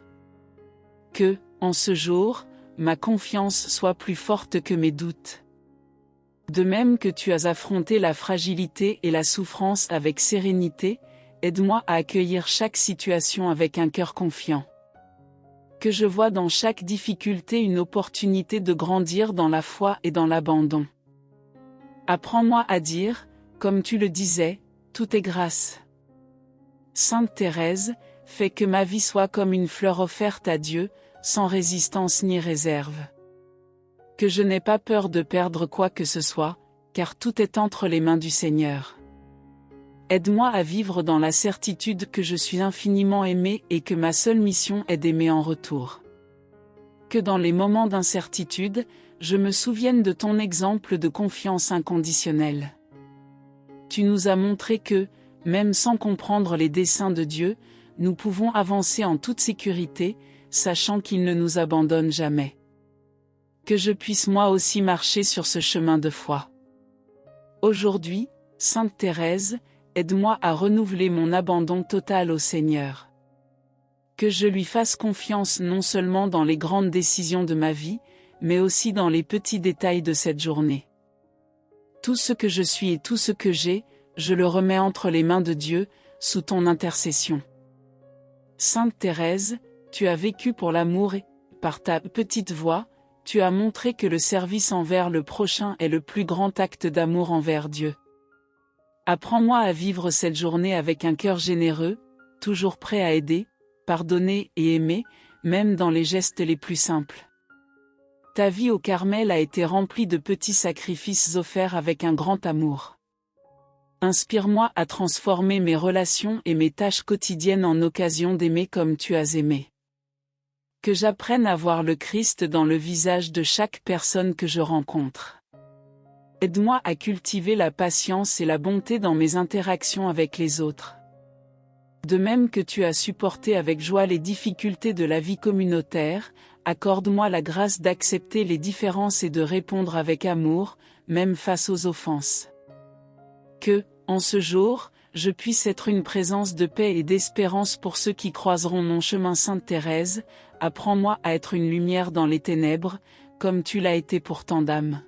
Que, en ce jour, ma confiance soit plus forte que mes doutes. De même que tu as affronté la fragilité et la souffrance avec sérénité, aide-moi à accueillir chaque situation avec un cœur confiant. Que je vois dans chaque difficulté une opportunité de grandir dans la foi et dans l'abandon. Apprends-moi à dire, comme tu le disais, tout est grâce. Sainte Thérèse, fais que ma vie soit comme une fleur offerte à Dieu, sans résistance ni réserve. Que je n'ai pas peur de perdre quoi que ce soit, car tout est entre les mains du Seigneur. Aide-moi à vivre dans la certitude que je suis infiniment aimé et que ma seule mission est d'aimer en retour. Que dans les moments d'incertitude, je me souvienne de ton exemple de confiance inconditionnelle. Tu nous as montré que, même sans comprendre les desseins de Dieu, nous pouvons avancer en toute sécurité, sachant qu'il ne nous abandonne jamais. Que je puisse moi aussi marcher sur ce chemin de foi. Aujourd'hui, Sainte Thérèse, aide-moi à renouveler mon abandon total au Seigneur. Que je lui fasse confiance non seulement dans les grandes décisions de ma vie, mais aussi dans les petits détails de cette journée. Tout ce que je suis et tout ce que j'ai, je le remets entre les mains de Dieu, sous ton intercession. Sainte Thérèse, tu as vécu pour l'amour et, par ta petite voix, tu as montré que le service envers le prochain est le plus grand acte d'amour envers Dieu. Apprends-moi à vivre cette journée avec un cœur généreux, toujours prêt à aider, pardonner et aimer, même dans les gestes les plus simples. Ta vie au Carmel a été remplie de petits sacrifices offerts avec un grand amour. Inspire-moi à transformer mes relations et mes tâches quotidiennes en occasion d'aimer comme tu as aimé. Que j'apprenne à voir le Christ dans le visage de chaque personne que je rencontre. Aide-moi à cultiver la patience et la bonté dans mes interactions avec les autres. De même que tu as supporté avec joie les difficultés de la vie communautaire, accorde-moi la grâce d'accepter les différences et de répondre avec amour, même face aux offenses. Que, en ce jour, je puisse être une présence de paix et d'espérance pour ceux qui croiseront mon chemin. Sainte Thérèse, apprends-moi à être une lumière dans les ténèbres, comme tu l'as été pour tant d'âmes.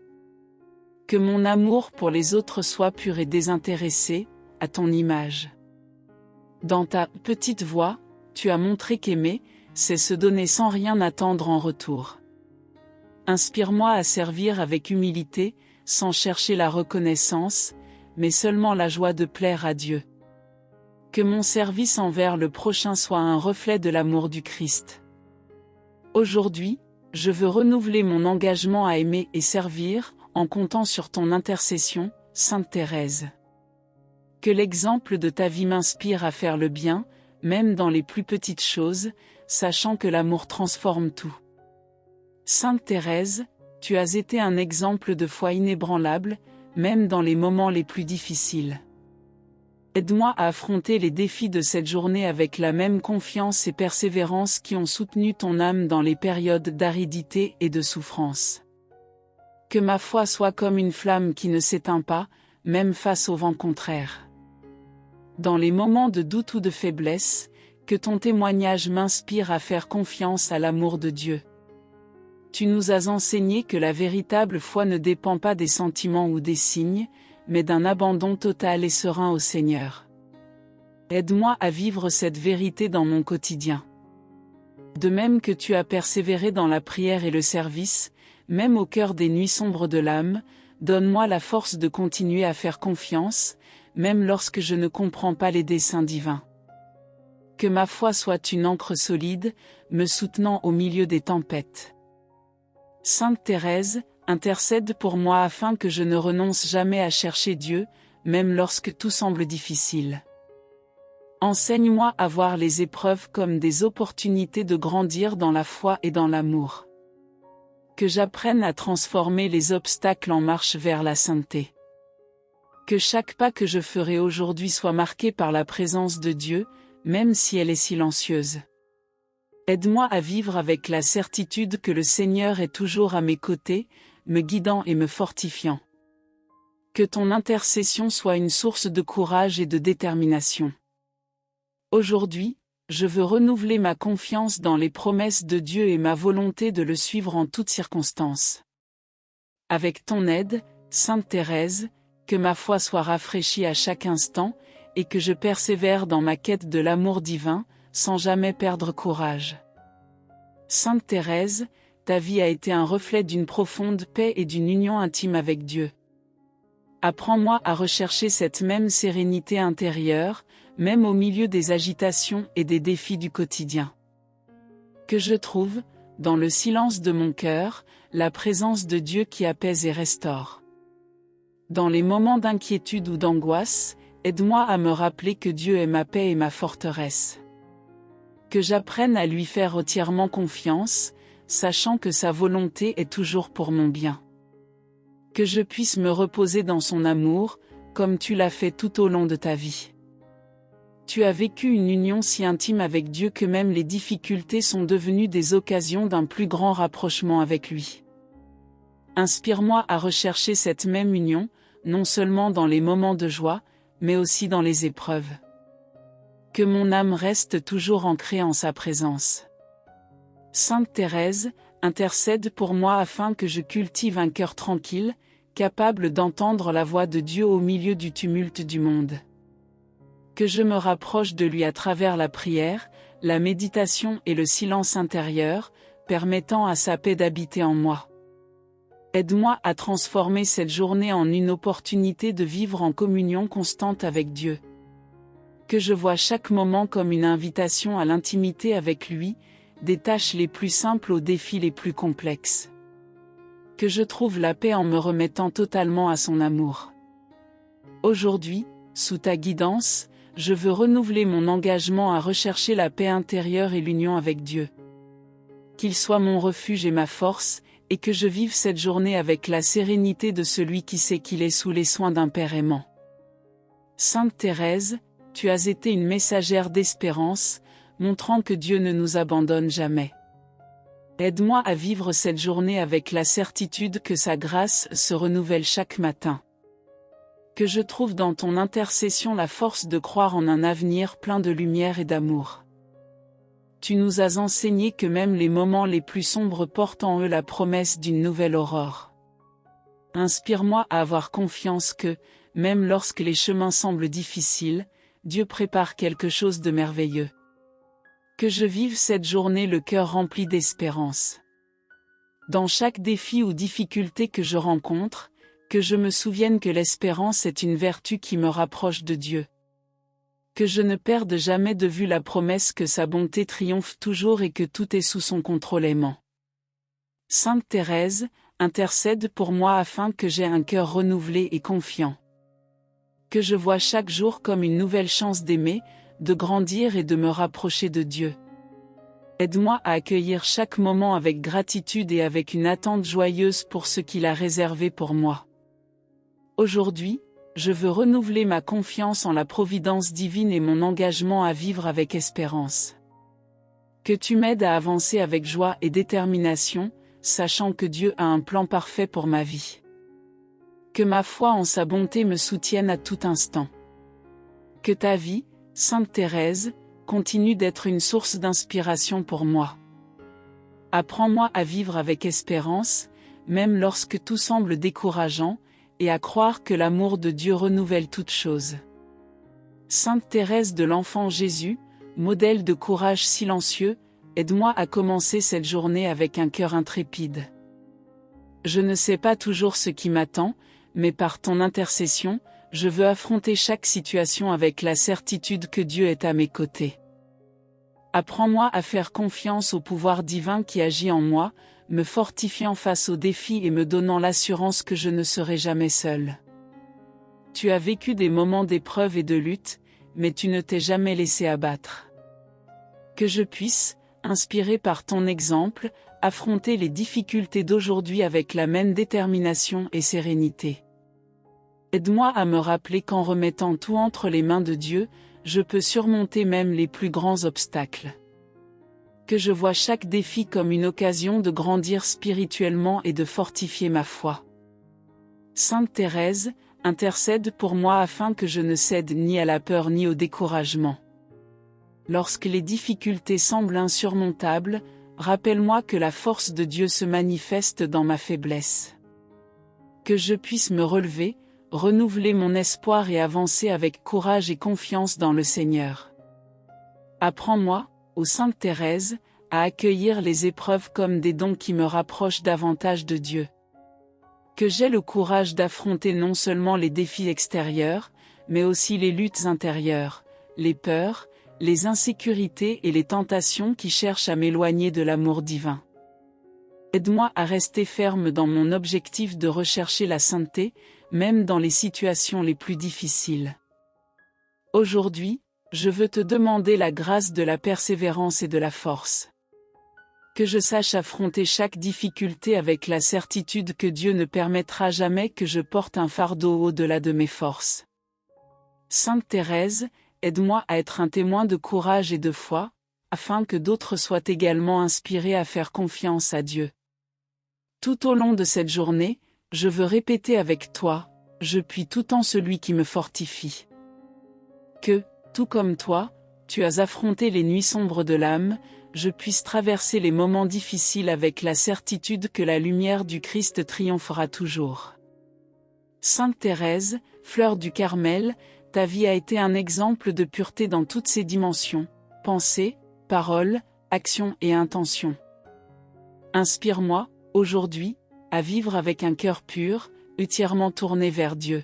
Que mon amour pour les autres soit pur et désintéressé, à ton image. Dans ta petite voix, tu as montré qu'aimer, c'est se donner sans rien attendre en retour. Inspire-moi à servir avec humilité, sans chercher la reconnaissance, mais seulement la joie de plaire à Dieu. Que mon service envers le prochain soit un reflet de l'amour du Christ. Aujourd'hui, je veux renouveler mon engagement à aimer et servir, en comptant sur ton intercession, Sainte Thérèse. Que l'exemple de ta vie m'inspire à faire le bien, même dans les plus petites choses, sachant que l'amour transforme tout. Sainte Thérèse, tu as été un exemple de foi inébranlable, même dans les moments les plus difficiles. Aide-moi à affronter les défis de cette journée avec la même confiance et persévérance qui ont soutenu ton âme dans les périodes d'aridité et de souffrance. Que ma foi soit comme une flamme qui ne s'éteint pas, même face au vent contraire. Dans les moments de doute ou de faiblesse, que ton témoignage m'inspire à faire confiance à l'amour de Dieu. Tu nous as enseigné que la véritable foi ne dépend pas des sentiments ou des signes, mais d'un abandon total et serein au Seigneur. Aide-moi à vivre cette vérité dans mon quotidien. De même que tu as persévéré dans la prière et le service, même au cœur des nuits sombres de l'âme, donne-moi la force de continuer à faire confiance, même lorsque je ne comprends pas les desseins divins. Que ma foi soit une ancre solide, me soutenant au milieu des tempêtes. Sainte Thérèse, intercède pour moi afin que je ne renonce jamais à chercher Dieu, même lorsque tout semble difficile. Enseigne-moi à voir les épreuves comme des opportunités de grandir dans la foi et dans l'amour. Que j'apprenne à transformer les obstacles en marche vers la sainteté. Que chaque pas que je ferai aujourd'hui soit marqué par la présence de Dieu, même si elle est silencieuse. Aide-moi à vivre avec la certitude que le Seigneur est toujours à mes côtés, me guidant et me fortifiant. Que ton intercession soit une source de courage et de détermination. Aujourd'hui, je veux renouveler ma confiance dans les promesses de Dieu et ma volonté de le suivre en toutes circonstances. Avec ton aide, Sainte Thérèse, que ma foi soit rafraîchie à chaque instant, et que je persévère dans ma quête de l'amour divin, sans jamais perdre courage. Sainte Thérèse, ta vie a été un reflet d'une profonde paix et d'une union intime avec Dieu. Apprends-moi à rechercher cette même sérénité intérieure, même au milieu des agitations et des défis du quotidien. Que je trouve, dans le silence de mon cœur, la présence de Dieu qui apaise et restaure. Dans les moments d'inquiétude ou d'angoisse, aide-moi à me rappeler que Dieu est ma paix et ma forteresse. Que j'apprenne à lui faire entièrement confiance, sachant que sa volonté est toujours pour mon bien. Que je puisse me reposer dans son amour, comme tu l'as fait tout au long de ta vie. Tu as vécu une union si intime avec Dieu que même les difficultés sont devenues des occasions d'un plus grand rapprochement avec lui. Inspire-moi à rechercher cette même union, non seulement dans les moments de joie, mais aussi dans les épreuves. Que mon âme reste toujours ancrée en sa présence. Sainte Thérèse, intercède pour moi afin que je cultive un cœur tranquille, capable d'entendre la voix de Dieu au milieu du tumulte du monde. Que je me rapproche de lui à travers la prière, la méditation et le silence intérieur, permettant à sa paix d'habiter en moi. Aide-moi à transformer cette journée en une opportunité de vivre en communion constante avec Dieu. Que je vois chaque moment comme une invitation à l'intimité avec lui, des tâches les plus simples aux défis les plus complexes. Que je trouve la paix en me remettant totalement à son amour. Aujourd'hui, sous ta guidance, je veux renouveler mon engagement à rechercher la paix intérieure et l'union avec Dieu. Qu'il soit mon refuge et ma force, et que je vive cette journée avec la sérénité de celui qui sait qu'il est sous les soins d'un Père aimant. Sainte Thérèse, tu as été une messagère d'espérance, montrant que Dieu ne nous abandonne jamais. Aide-moi à vivre cette journée avec la certitude que sa grâce se renouvelle chaque matin. Que je trouve dans ton intercession la force de croire en un avenir plein de lumière et d'amour. Tu nous as enseigné que même les moments les plus sombres portent en eux la promesse d'une nouvelle aurore. Inspire-moi à avoir confiance que, même lorsque les chemins semblent difficiles, Dieu prépare quelque chose de merveilleux. Que je vive cette journée le cœur rempli d'espérance. Dans chaque défi ou difficulté que je rencontre, que je me souvienne que l'espérance est une vertu qui me rapproche de Dieu. Que je ne perde jamais de vue la promesse que sa bonté triomphe toujours et que tout est sous son contrôle aimant. Sainte Thérèse, intercède pour moi afin que j'aie un cœur renouvelé et confiant. Que je vois chaque jour comme une nouvelle chance d'aimer, de grandir et de me rapprocher de Dieu. Aide-moi à accueillir chaque moment avec gratitude et avec une attente joyeuse pour ce qu'il a réservé pour moi. Aujourd'hui, je veux renouveler ma confiance en la providence divine et mon engagement à vivre avec espérance. Que tu m'aides à avancer avec joie et détermination, sachant que Dieu a un plan parfait pour ma vie. Que ma foi en sa bonté me soutienne à tout instant. Que ta vie, Sainte Thérèse, continue d'être une source d'inspiration pour moi. Apprends-moi à vivre avec espérance, même lorsque tout semble décourageant, et à croire que l'amour de Dieu renouvelle toutes choses. Sainte Thérèse de l'Enfant Jésus, modèle de courage silencieux, aide-moi à commencer cette journée avec un cœur intrépide. Je ne sais pas toujours ce qui m'attend, mais par ton intercession, je veux affronter chaque situation avec la certitude que Dieu est à mes côtés. Apprends-moi à faire confiance au pouvoir divin qui agit en moi, me fortifiant face aux défis et me donnant l'assurance que je ne serai jamais seul. Tu as vécu des moments d'épreuve et de lutte, mais tu ne t'es jamais laissé abattre. Que je puisse, inspiré par ton exemple, affronter les difficultés d'aujourd'hui avec la même détermination et sérénité. Aide-moi à me rappeler qu'en remettant tout entre les mains de Dieu, je peux surmonter même les plus grands obstacles. Que je vois chaque défi comme une occasion de grandir spirituellement et de fortifier ma foi. Sainte Thérèse, intercède pour moi afin que je ne cède ni à la peur ni au découragement. Lorsque les difficultés semblent insurmontables, rappelle-moi que la force de Dieu se manifeste dans ma faiblesse. Que je puisse me relever, renouveler mon espoir et avancer avec courage et confiance dans le Seigneur. Apprends-moi, ô Sainte Thérèse, à accueillir les épreuves comme des dons qui me rapprochent davantage de Dieu. Que j'aie le courage d'affronter non seulement les défis extérieurs, mais aussi les luttes intérieures, les peurs, les insécurités et les tentations qui cherchent à m'éloigner de l'amour divin. Aide-moi à rester ferme dans mon objectif de rechercher la sainteté, même dans les situations les plus difficiles. Aujourd'hui, je veux te demander la grâce de la persévérance et de la force. Que je sache affronter chaque difficulté avec la certitude que Dieu ne permettra jamais que je porte un fardeau au-delà de mes forces. Sainte Thérèse, aide-moi à être un témoin de courage et de foi, afin que d'autres soient également inspirés à faire confiance à Dieu. Tout au long de cette journée, je veux répéter avec toi, je puis tout en celui qui me fortifie. Que, tout comme toi, tu as affronté les nuits sombres de l'âme, je puisse traverser les moments difficiles avec la certitude que la lumière du Christ triomphera toujours. Sainte Thérèse, fleur du Carmel, ta vie a été un exemple de pureté dans toutes ses dimensions, pensée, parole, action et intention. Inspire-moi, aujourd'hui, à vivre avec un cœur pur, entièrement tourné vers Dieu.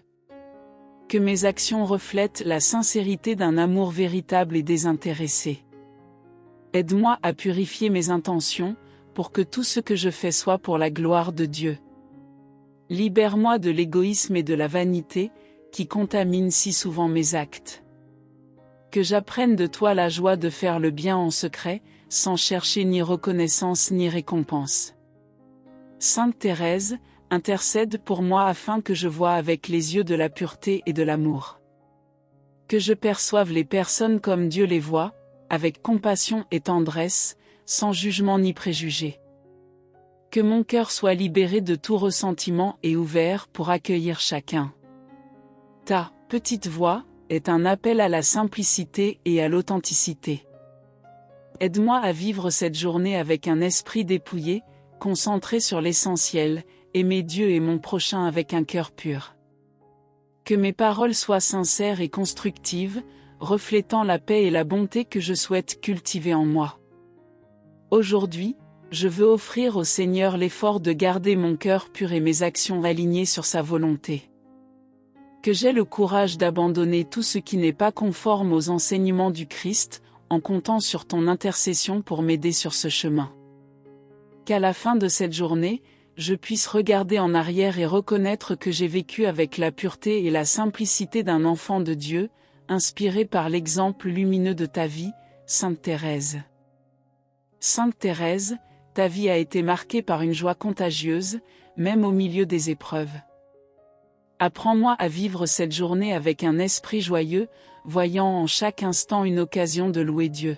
Que mes actions reflètent la sincérité d'un amour véritable et désintéressé. Aide-moi à purifier mes intentions, pour que tout ce que je fais soit pour la gloire de Dieu. Libère-moi de l'égoïsme et de la vanité, qui contaminent si souvent mes actes. Que j'apprenne de toi la joie de faire le bien en secret, sans chercher ni reconnaissance ni récompense. Sainte Thérèse, intercède pour moi afin que je voie avec les yeux de la pureté et de l'amour. Que je perçoive les personnes comme Dieu les voit, avec compassion et tendresse, sans jugement ni préjugé. Que mon cœur soit libéré de tout ressentiment et ouvert pour accueillir chacun. Ta petite voix est un appel à la simplicité et à l'authenticité. Aide-moi à vivre cette journée avec un esprit dépouillé, concentré sur l'essentiel, aimer Dieu et mon prochain avec un cœur pur. Que mes paroles soient sincères et constructives, reflétant la paix et la bonté que je souhaite cultiver en moi. Aujourd'hui, je veux offrir au Seigneur l'effort de garder mon cœur pur et mes actions alignées sur sa volonté. Que j'aie le courage d'abandonner tout ce qui n'est pas conforme aux enseignements du Christ, en comptant sur ton intercession pour m'aider sur ce chemin. Qu'à la fin de cette journée, je puisse regarder en arrière et reconnaître que j'ai vécu avec la pureté et la simplicité d'un enfant de Dieu, inspiré par l'exemple lumineux de ta vie, Sainte Thérèse. Sainte Thérèse, ta vie a été marquée par une joie contagieuse, même au milieu des épreuves. Apprends-moi à vivre cette journée avec un esprit joyeux, voyant en chaque instant une occasion de louer Dieu.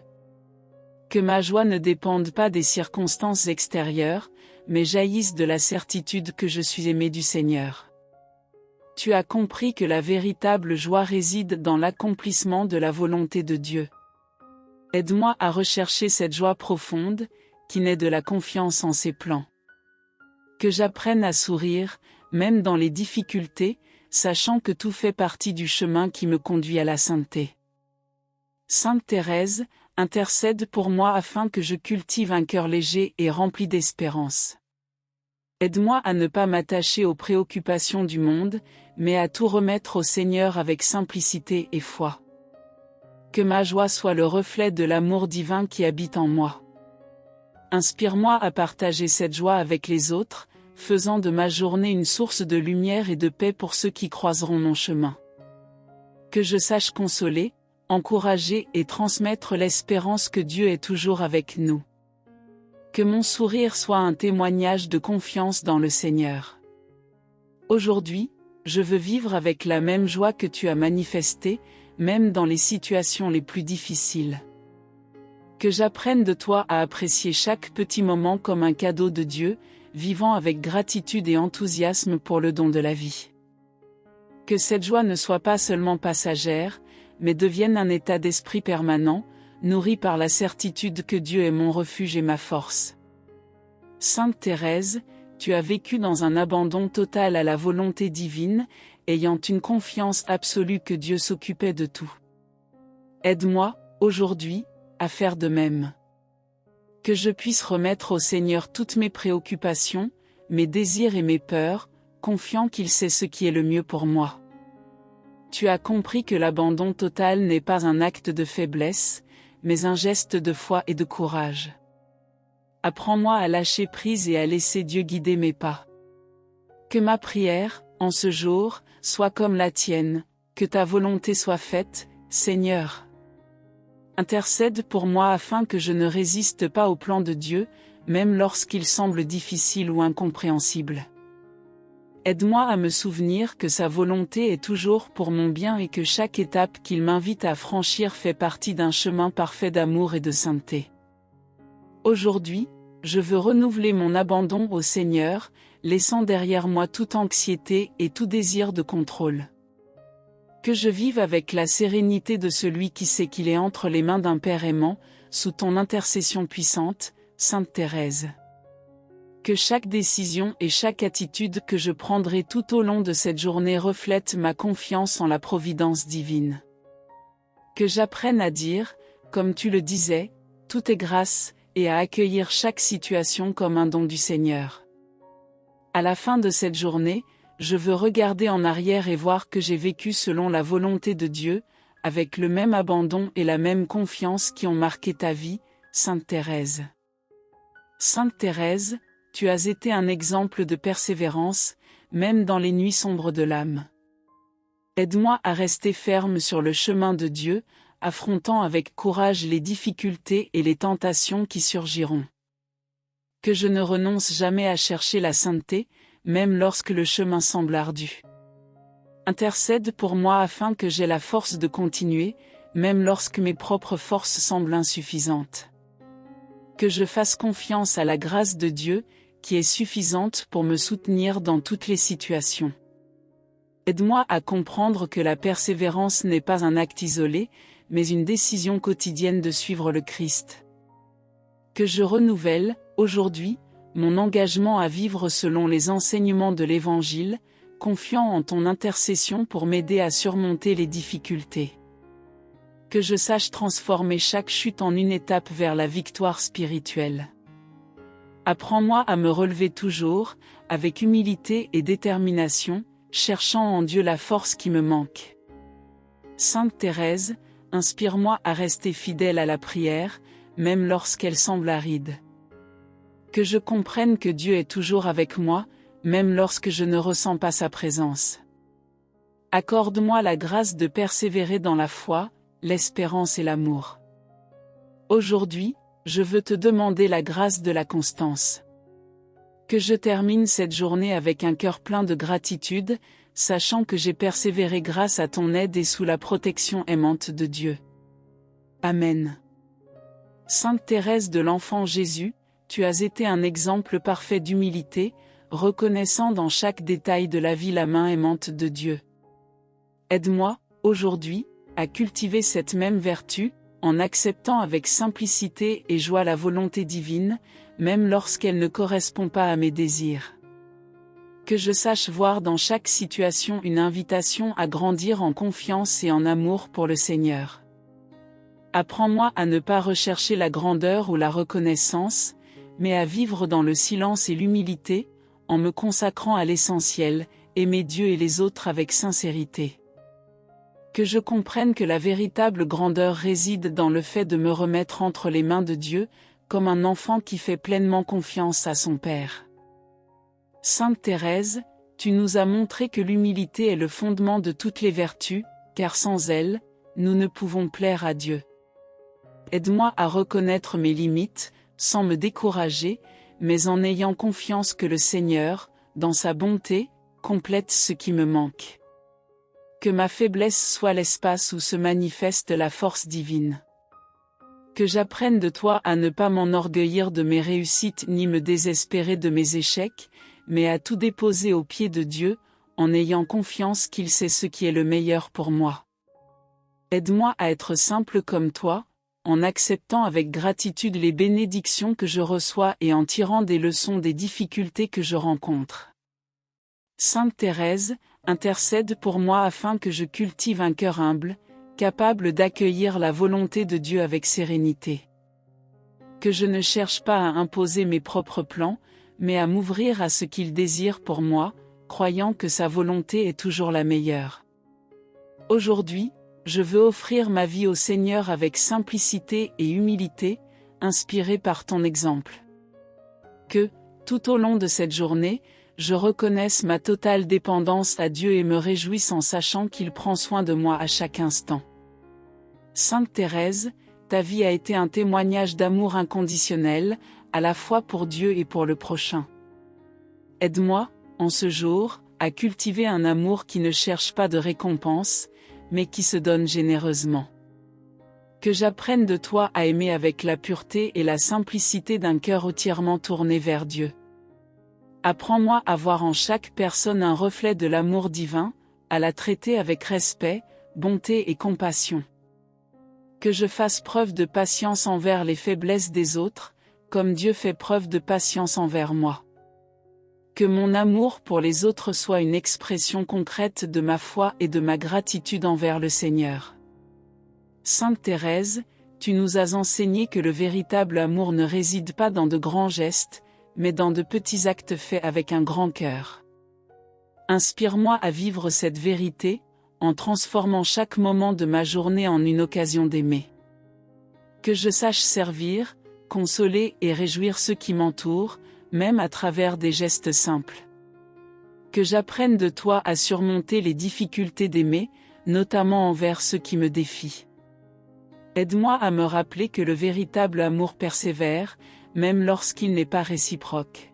Que ma joie ne dépende pas des circonstances extérieures, mais jaillisse de la certitude que je suis aimé du Seigneur. Tu as compris que la véritable joie réside dans l'accomplissement de la volonté de Dieu. Aide-moi à rechercher cette joie profonde, qui naît de la confiance en ses plans. Que j'apprenne à sourire, même dans les difficultés, sachant que tout fait partie du chemin qui me conduit à la sainteté. Sainte Thérèse, intercède pour moi afin que je cultive un cœur léger et rempli d'espérance. Aide-moi à ne pas m'attacher aux préoccupations du monde, mais à tout remettre au Seigneur avec simplicité et foi. Que ma joie soit le reflet de l'amour divin qui habite en moi. Inspire-moi à partager cette joie avec les autres, faisant de ma journée une source de lumière et de paix pour ceux qui croiseront mon chemin. Que je sache consoler, encourager et transmettre l'espérance que Dieu est toujours avec nous. Que mon sourire soit un témoignage de confiance dans le Seigneur. Aujourd'hui, je veux vivre avec la même joie que tu as manifestée, même dans les situations les plus difficiles. Que j'apprenne de toi à apprécier chaque petit moment comme un cadeau de Dieu, vivant avec gratitude et enthousiasme pour le don de la vie. Que cette joie ne soit pas seulement passagère, mais devienne un état d'esprit permanent, nourri par la certitude que Dieu est mon refuge et ma force. Sainte Thérèse, tu as vécu dans un abandon total à la volonté divine, ayant une confiance absolue que Dieu s'occupait de tout. Aide-moi, aujourd'hui, à faire de même. Que je puisse remettre au Seigneur toutes mes préoccupations, mes désirs et mes peurs, confiant qu'il sait ce qui est le mieux pour moi. Tu as compris que l'abandon total n'est pas un acte de faiblesse, mais un geste de foi et de courage. Apprends-moi à lâcher prise et à laisser Dieu guider mes pas. Que ma prière, en ce jour, soit comme la tienne, que ta volonté soit faite, Seigneur. Intercède pour moi afin que je ne résiste pas au plan de Dieu, même lorsqu'il semble difficile ou incompréhensible. Aide-moi à me souvenir que sa volonté est toujours pour mon bien et que chaque étape qu'il m'invite à franchir fait partie d'un chemin parfait d'amour et de sainteté. Aujourd'hui, je veux renouveler mon abandon au Seigneur, laissant derrière moi toute anxiété et tout désir de contrôle. Que je vive avec la sérénité de celui qui sait qu'il est entre les mains d'un Père aimant, sous ton intercession puissante, Sainte Thérèse. Que chaque décision et chaque attitude que je prendrai tout au long de cette journée reflète ma confiance en la providence divine. Que j'apprenne à dire, comme tu le disais, tout est grâce, et à accueillir chaque situation comme un don du Seigneur. À la fin de cette journée, je veux regarder en arrière et voir que j'ai vécu selon la volonté de Dieu, avec le même abandon et la même confiance qui ont marqué ta vie, Sainte Thérèse. Sainte Thérèse, tu as été un exemple de persévérance, même dans les nuits sombres de l'âme. Aide-moi à rester ferme sur le chemin de Dieu, affrontant avec courage les difficultés et les tentations qui surgiront. Que je ne renonce jamais à chercher la sainteté, même lorsque le chemin semble ardu. Intercède pour moi afin que j'aie la force de continuer, même lorsque mes propres forces semblent insuffisantes. Que je fasse confiance à la grâce de Dieu, qui est suffisante pour me soutenir dans toutes les situations. Aide-moi à comprendre que la persévérance n'est pas un acte isolé, mais une décision quotidienne de suivre le Christ. Que je renouvelle, aujourd'hui, mon engagement à vivre selon les enseignements de l'Évangile, confiant en ton intercession pour m'aider à surmonter les difficultés. Que je sache transformer chaque chute en une étape vers la victoire spirituelle. Apprends-moi à me relever toujours, avec humilité et détermination, cherchant en Dieu la force qui me manque. Sainte Thérèse, inspire-moi à rester fidèle à la prière, même lorsqu'elle semble aride. Que je comprenne que Dieu est toujours avec moi, même lorsque je ne ressens pas sa présence. Accorde-moi la grâce de persévérer dans la foi, l'espérance et l'amour. Aujourd'hui, je veux te demander la grâce de la constance. Que je termine cette journée avec un cœur plein de gratitude, sachant que j'ai persévéré grâce à ton aide et sous la protection aimante de Dieu. Amen. Sainte Thérèse de l'Enfant Jésus, tu as été un exemple parfait d'humilité, reconnaissant dans chaque détail de la vie la main aimante de Dieu. Aide-moi, aujourd'hui, à cultiver cette même vertu, en acceptant avec simplicité et joie la volonté divine, même lorsqu'elle ne correspond pas à mes désirs. Que je sache voir dans chaque situation une invitation à grandir en confiance et en amour pour le Seigneur. Apprends-moi à ne pas rechercher la grandeur ou la reconnaissance, mais à vivre dans le silence et l'humilité, en me consacrant à l'essentiel, aimer Dieu et les autres avec sincérité. Que je comprenne que la véritable grandeur réside dans le fait de me remettre entre les mains de Dieu, comme un enfant qui fait pleinement confiance à son Père. Sainte Thérèse, tu nous as montré que l'humilité est le fondement de toutes les vertus, car sans elle, nous ne pouvons plaire à Dieu. Aide-moi à reconnaître mes limites, sans me décourager, mais en ayant confiance que le Seigneur, dans sa bonté, complète ce qui me manque. Que ma faiblesse soit l'espace où se manifeste la force divine. Que j'apprenne de toi à ne pas m'enorgueillir de mes réussites ni me désespérer de mes échecs, mais à tout déposer aux pieds de Dieu, en ayant confiance qu'il sait ce qui est le meilleur pour moi. Aide-moi à être simple comme toi, en acceptant avec gratitude les bénédictions que je reçois et en tirant des leçons des difficultés que je rencontre. Sainte Thérèse, intercède pour moi afin que je cultive un cœur humble, capable d'accueillir la volonté de Dieu avec sérénité. Que je ne cherche pas à imposer mes propres plans, mais à m'ouvrir à ce qu'il désire pour moi, croyant que sa volonté est toujours la meilleure. Aujourd'hui, je veux offrir ma vie au Seigneur avec simplicité et humilité, inspiré par ton exemple. Que, tout au long de cette journée, je reconnaisse ma totale dépendance à Dieu et me réjouisse en sachant qu'il prend soin de moi à chaque instant. Sainte Thérèse, ta vie a été un témoignage d'amour inconditionnel, à la fois pour Dieu et pour le prochain. Aide-moi, en ce jour, à cultiver un amour qui ne cherche pas de récompense, mais qui se donne généreusement. Que j'apprenne de toi à aimer avec la pureté et la simplicité d'un cœur entièrement tourné vers Dieu. Apprends-moi à voir en chaque personne un reflet de l'amour divin, à la traiter avec respect, bonté et compassion. Que je fasse preuve de patience envers les faiblesses des autres, comme Dieu fait preuve de patience envers moi. Que mon amour pour les autres soit une expression concrète de ma foi et de ma gratitude envers le Seigneur. Sainte Thérèse, tu nous as enseigné que le véritable amour ne réside pas dans de grands gestes, mais dans de petits actes faits avec un grand cœur. Inspire-moi à vivre cette vérité, en transformant chaque moment de ma journée en une occasion d'aimer. Que je sache servir, consoler et réjouir ceux qui m'entourent, même à travers des gestes simples. Que j'apprenne de toi à surmonter les difficultés d'aimer, notamment envers ceux qui me défient. Aide-moi à me rappeler que le véritable amour persévère, même lorsqu'il n'est pas réciproque.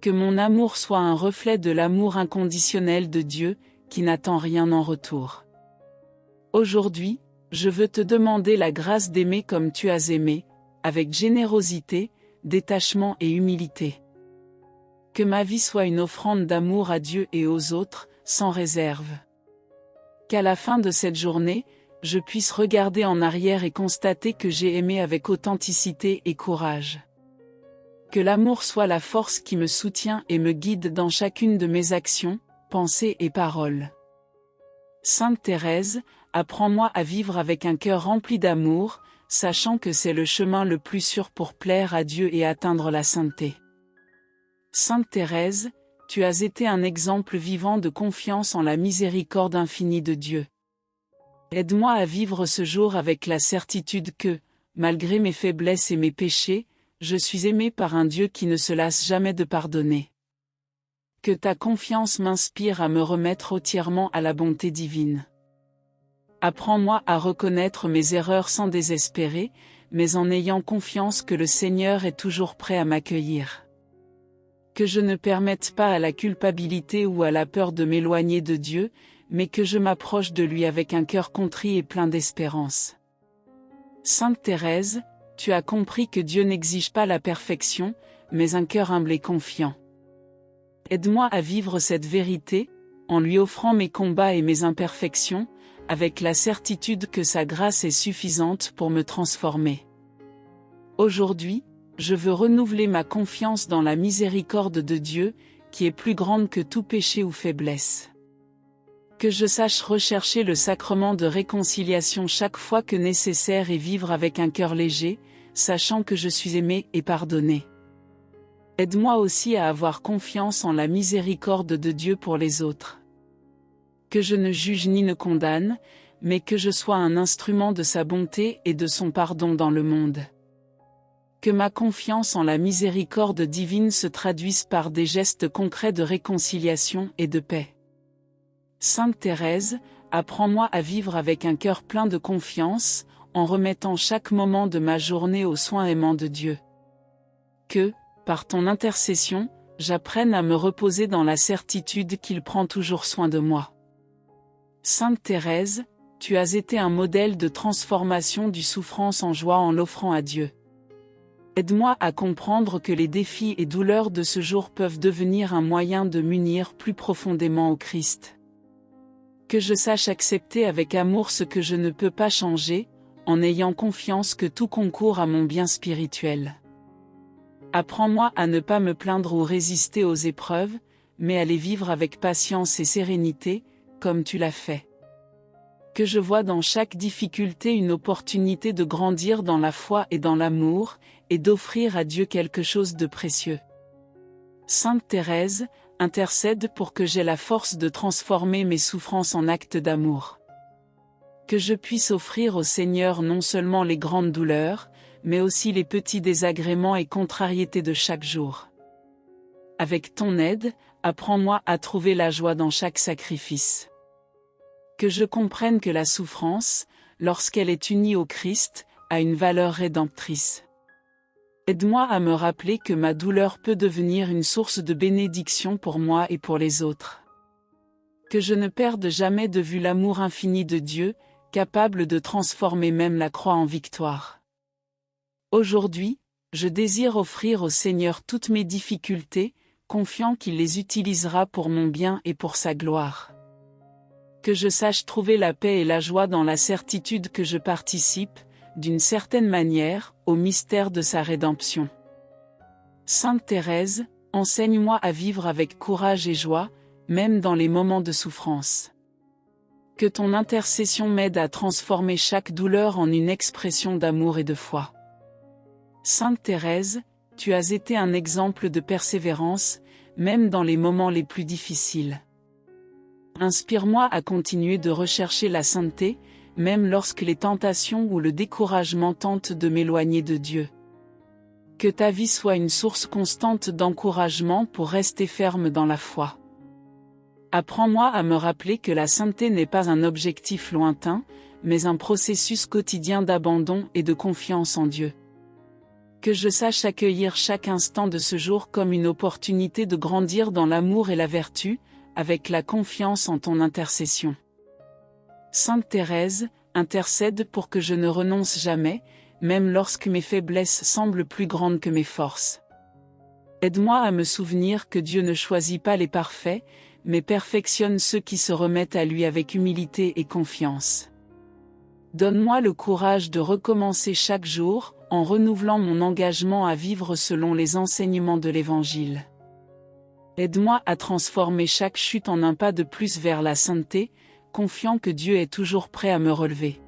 Que mon amour soit un reflet de l'amour inconditionnel de Dieu, qui n'attend rien en retour. Aujourd'hui, je veux te demander la grâce d'aimer comme tu as aimé, avec générosité, détachement et humilité. Que ma vie soit une offrande d'amour à Dieu et aux autres, sans réserve. Qu'à la fin de cette journée, je puisse regarder en arrière et constater que j'ai aimé avec authenticité et courage. Que l'amour soit la force qui me soutient et me guide dans chacune de mes actions, pensées et paroles. Sainte Thérèse, apprends-moi à vivre avec un cœur rempli d'amour, sachant que c'est le chemin le plus sûr pour plaire à Dieu et atteindre la sainteté. Sainte Thérèse, tu as été un exemple vivant de confiance en la miséricorde infinie de Dieu. Aide-moi à vivre ce jour avec la certitude que, malgré mes faiblesses et mes péchés, je suis aimé par un Dieu qui ne se lasse jamais de pardonner. Que ta confiance m'inspire à me remettre entièrement à la bonté divine. Apprends-moi à reconnaître mes erreurs sans désespérer, mais en ayant confiance que le Seigneur est toujours prêt à m'accueillir. Que je ne permette pas à la culpabilité ou à la peur de m'éloigner de Dieu, mais que je m'approche de lui avec un cœur contrit et plein d'espérance. Sainte Thérèse, tu as compris que Dieu n'exige pas la perfection, mais un cœur humble et confiant. Aide-moi à vivre cette vérité, en lui offrant mes combats et mes imperfections, avec la certitude que sa grâce est suffisante pour me transformer. Aujourd'hui, je veux renouveler ma confiance dans la miséricorde de Dieu, qui est plus grande que tout péché ou faiblesse. Que je sache rechercher le sacrement de réconciliation chaque fois que nécessaire et vivre avec un cœur léger, sachant que je suis aimé et pardonné. Aide-moi aussi à avoir confiance en la miséricorde de Dieu pour les autres. Que je ne juge ni ne condamne, mais que je sois un instrument de sa bonté et de son pardon dans le monde. Que ma confiance en la miséricorde divine se traduise par des gestes concrets de réconciliation et de paix. Sainte Thérèse, apprends-moi à vivre avec un cœur plein de confiance, en remettant chaque moment de ma journée aux soins aimants de Dieu. Que, par ton intercession, j'apprenne à me reposer dans la certitude qu'il prend toujours soin de moi. Sainte Thérèse, tu as été un modèle de transformation du souffrance en joie en l'offrant à Dieu. Aide-moi à comprendre que les défis et douleurs de ce jour peuvent devenir un moyen de m'unir plus profondément au Christ. Que je sache accepter avec amour ce que je ne peux pas changer, en ayant confiance que tout concourt à mon bien spirituel. Apprends-moi à ne pas me plaindre ou résister aux épreuves, mais à les vivre avec patience et sérénité, comme tu l'as fait. Que je vois dans chaque difficulté une opportunité de grandir dans la foi et dans l'amour, et d'offrir à Dieu quelque chose de précieux. Sainte Thérèse, intercède pour que j'aie la force de transformer mes souffrances en actes d'amour. Que je puisse offrir au Seigneur non seulement les grandes douleurs, mais aussi les petits désagréments et contrariétés de chaque jour. Avec ton aide, apprends-moi à trouver la joie dans chaque sacrifice. Que je comprenne que la souffrance, lorsqu'elle est unie au Christ, a une valeur rédemptrice. Aide-moi à me rappeler que ma douleur peut devenir une source de bénédiction pour moi et pour les autres. Que je ne perde jamais de vue l'amour infini de Dieu, capable de transformer même la croix en victoire. Aujourd'hui, je désire offrir au Seigneur toutes mes difficultés, confiant qu'il les utilisera pour mon bien et pour sa gloire. Que je sache trouver la paix et la joie dans la certitude que je participe, d'une certaine manière, au mystère de sa rédemption. Sainte Thérèse, enseigne-moi à vivre avec courage et joie, même dans les moments de souffrance. Que ton intercession m'aide à transformer chaque douleur en une expression d'amour et de foi. Sainte Thérèse, tu as été un exemple de persévérance, même dans les moments les plus difficiles. Inspire-moi à continuer de rechercher la sainteté, même lorsque les tentations ou le découragement tentent de m'éloigner de Dieu. Que ta vie soit une source constante d'encouragement pour rester ferme dans la foi. Apprends-moi à me rappeler que la sainteté n'est pas un objectif lointain, mais un processus quotidien d'abandon et de confiance en Dieu. Que je sache accueillir chaque instant de ce jour comme une opportunité de grandir dans l'amour et la vertu, avec la confiance en ton intercession. Sainte Thérèse, intercède pour que je ne renonce jamais, même lorsque mes faiblesses semblent plus grandes que mes forces. Aide-moi à me souvenir que Dieu ne choisit pas les parfaits, mais perfectionne ceux qui se remettent à lui avec humilité et confiance. Donne-moi le courage de recommencer chaque jour, en renouvelant mon engagement à vivre selon les enseignements de l'Évangile. Aide-moi à transformer chaque chute en un pas de plus vers la sainteté, confiant que Dieu est toujours prêt à me relever.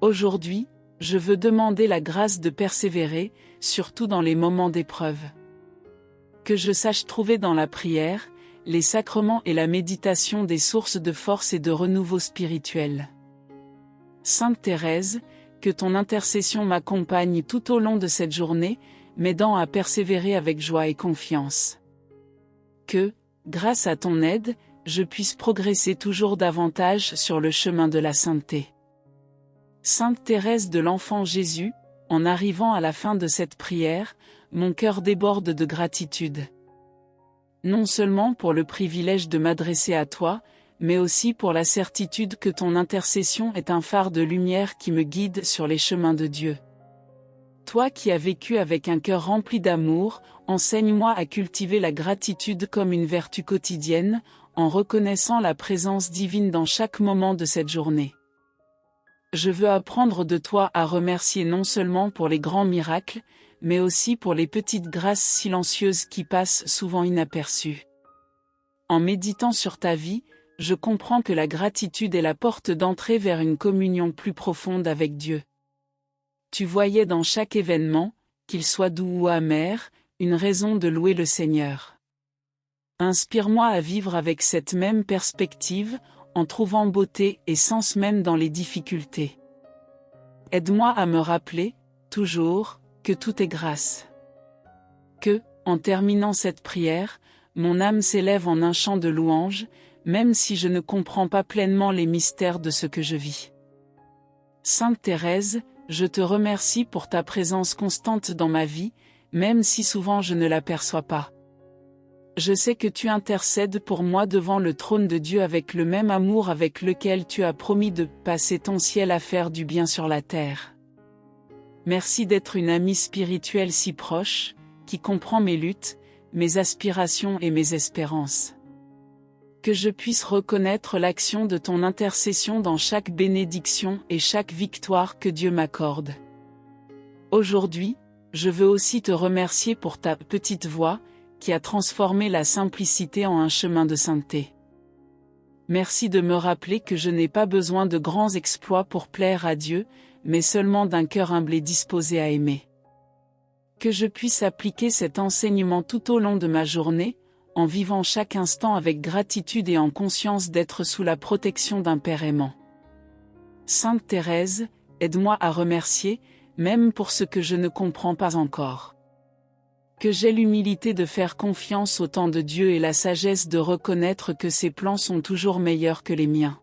Aujourd'hui, je veux demander la grâce de persévérer, surtout dans les moments d'épreuve. Que je sache trouver dans la prière, les sacrements et la méditation des sources de force et de renouveau spirituel. Sainte Thérèse, que ton intercession m'accompagne tout au long de cette journée, m'aidant à persévérer avec joie et confiance. Que, grâce à ton aide, je puisse progresser toujours davantage sur le chemin de la sainteté. Sainte Thérèse de l'Enfant Jésus, en arrivant à la fin de cette prière, mon cœur déborde de gratitude. Non seulement pour le privilège de m'adresser à toi, mais aussi pour la certitude que ton intercession est un phare de lumière qui me guide sur les chemins de Dieu. Toi qui as vécu avec un cœur rempli d'amour, enseigne-moi à cultiver la gratitude comme une vertu quotidienne, en reconnaissant la présence divine dans chaque moment de cette journée. Je veux apprendre de toi à remercier non seulement pour les grands miracles, mais aussi pour les petites grâces silencieuses qui passent souvent inaperçues. En méditant sur ta vie, je comprends que la gratitude est la porte d'entrée vers une communion plus profonde avec Dieu. Tu voyais dans chaque événement, qu'il soit doux ou amer, une raison de louer le Seigneur. Inspire-moi à vivre avec cette même perspective, en trouvant beauté et sens même dans les difficultés. Aide-moi à me rappeler, toujours, que tout est grâce. Que, en terminant cette prière, mon âme s'élève en un chant de louange, même si je ne comprends pas pleinement les mystères de ce que je vis. Sainte Thérèse, je te remercie pour ta présence constante dans ma vie, même si souvent je ne l'aperçois pas. Je sais que tu intercèdes pour moi devant le trône de Dieu avec le même amour avec lequel tu as promis de passer ton ciel à faire du bien sur la terre. Merci d'être une amie spirituelle si proche, qui comprend mes luttes, mes aspirations et mes espérances. Que je puisse reconnaître l'action de ton intercession dans chaque bénédiction et chaque victoire que Dieu m'accorde. Aujourd'hui, je veux aussi te remercier pour ta petite voix, qui a transformé la simplicité en un chemin de sainteté. Merci de me rappeler que je n'ai pas besoin de grands exploits pour plaire à Dieu, mais seulement d'un cœur humble et disposé à aimer. Que je puisse appliquer cet enseignement tout au long de ma journée, en vivant chaque instant avec gratitude et en conscience d'être sous la protection d'un Père aimant. Sainte Thérèse, aide-moi à remercier, même pour ce que je ne comprends pas encore. Que j'ai l'humilité de faire confiance au temps de Dieu et la sagesse de reconnaître que ses plans sont toujours meilleurs que les miens.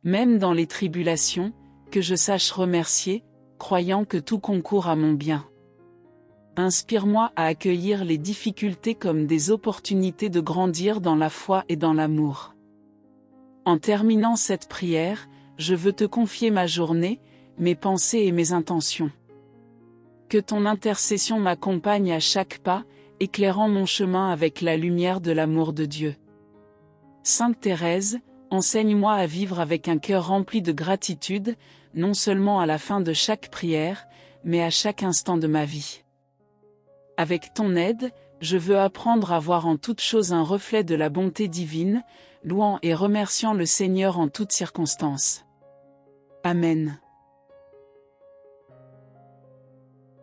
Même dans les tribulations, que je sache remercier, croyant que tout concourt à mon bien. Inspire-moi à accueillir les difficultés comme des opportunités de grandir dans la foi et dans l'amour. En terminant cette prière, je veux te confier ma journée, mes pensées et mes intentions. Que ton intercession m'accompagne à chaque pas, éclairant mon chemin avec la lumière de l'amour de Dieu. Sainte Thérèse, enseigne-moi à vivre avec un cœur rempli de gratitude, non seulement à la fin de chaque prière, mais à chaque instant de ma vie. Avec ton aide, je veux apprendre à voir en toute chose un reflet de la bonté divine, louant et remerciant le Seigneur en toutes circonstances. Amen.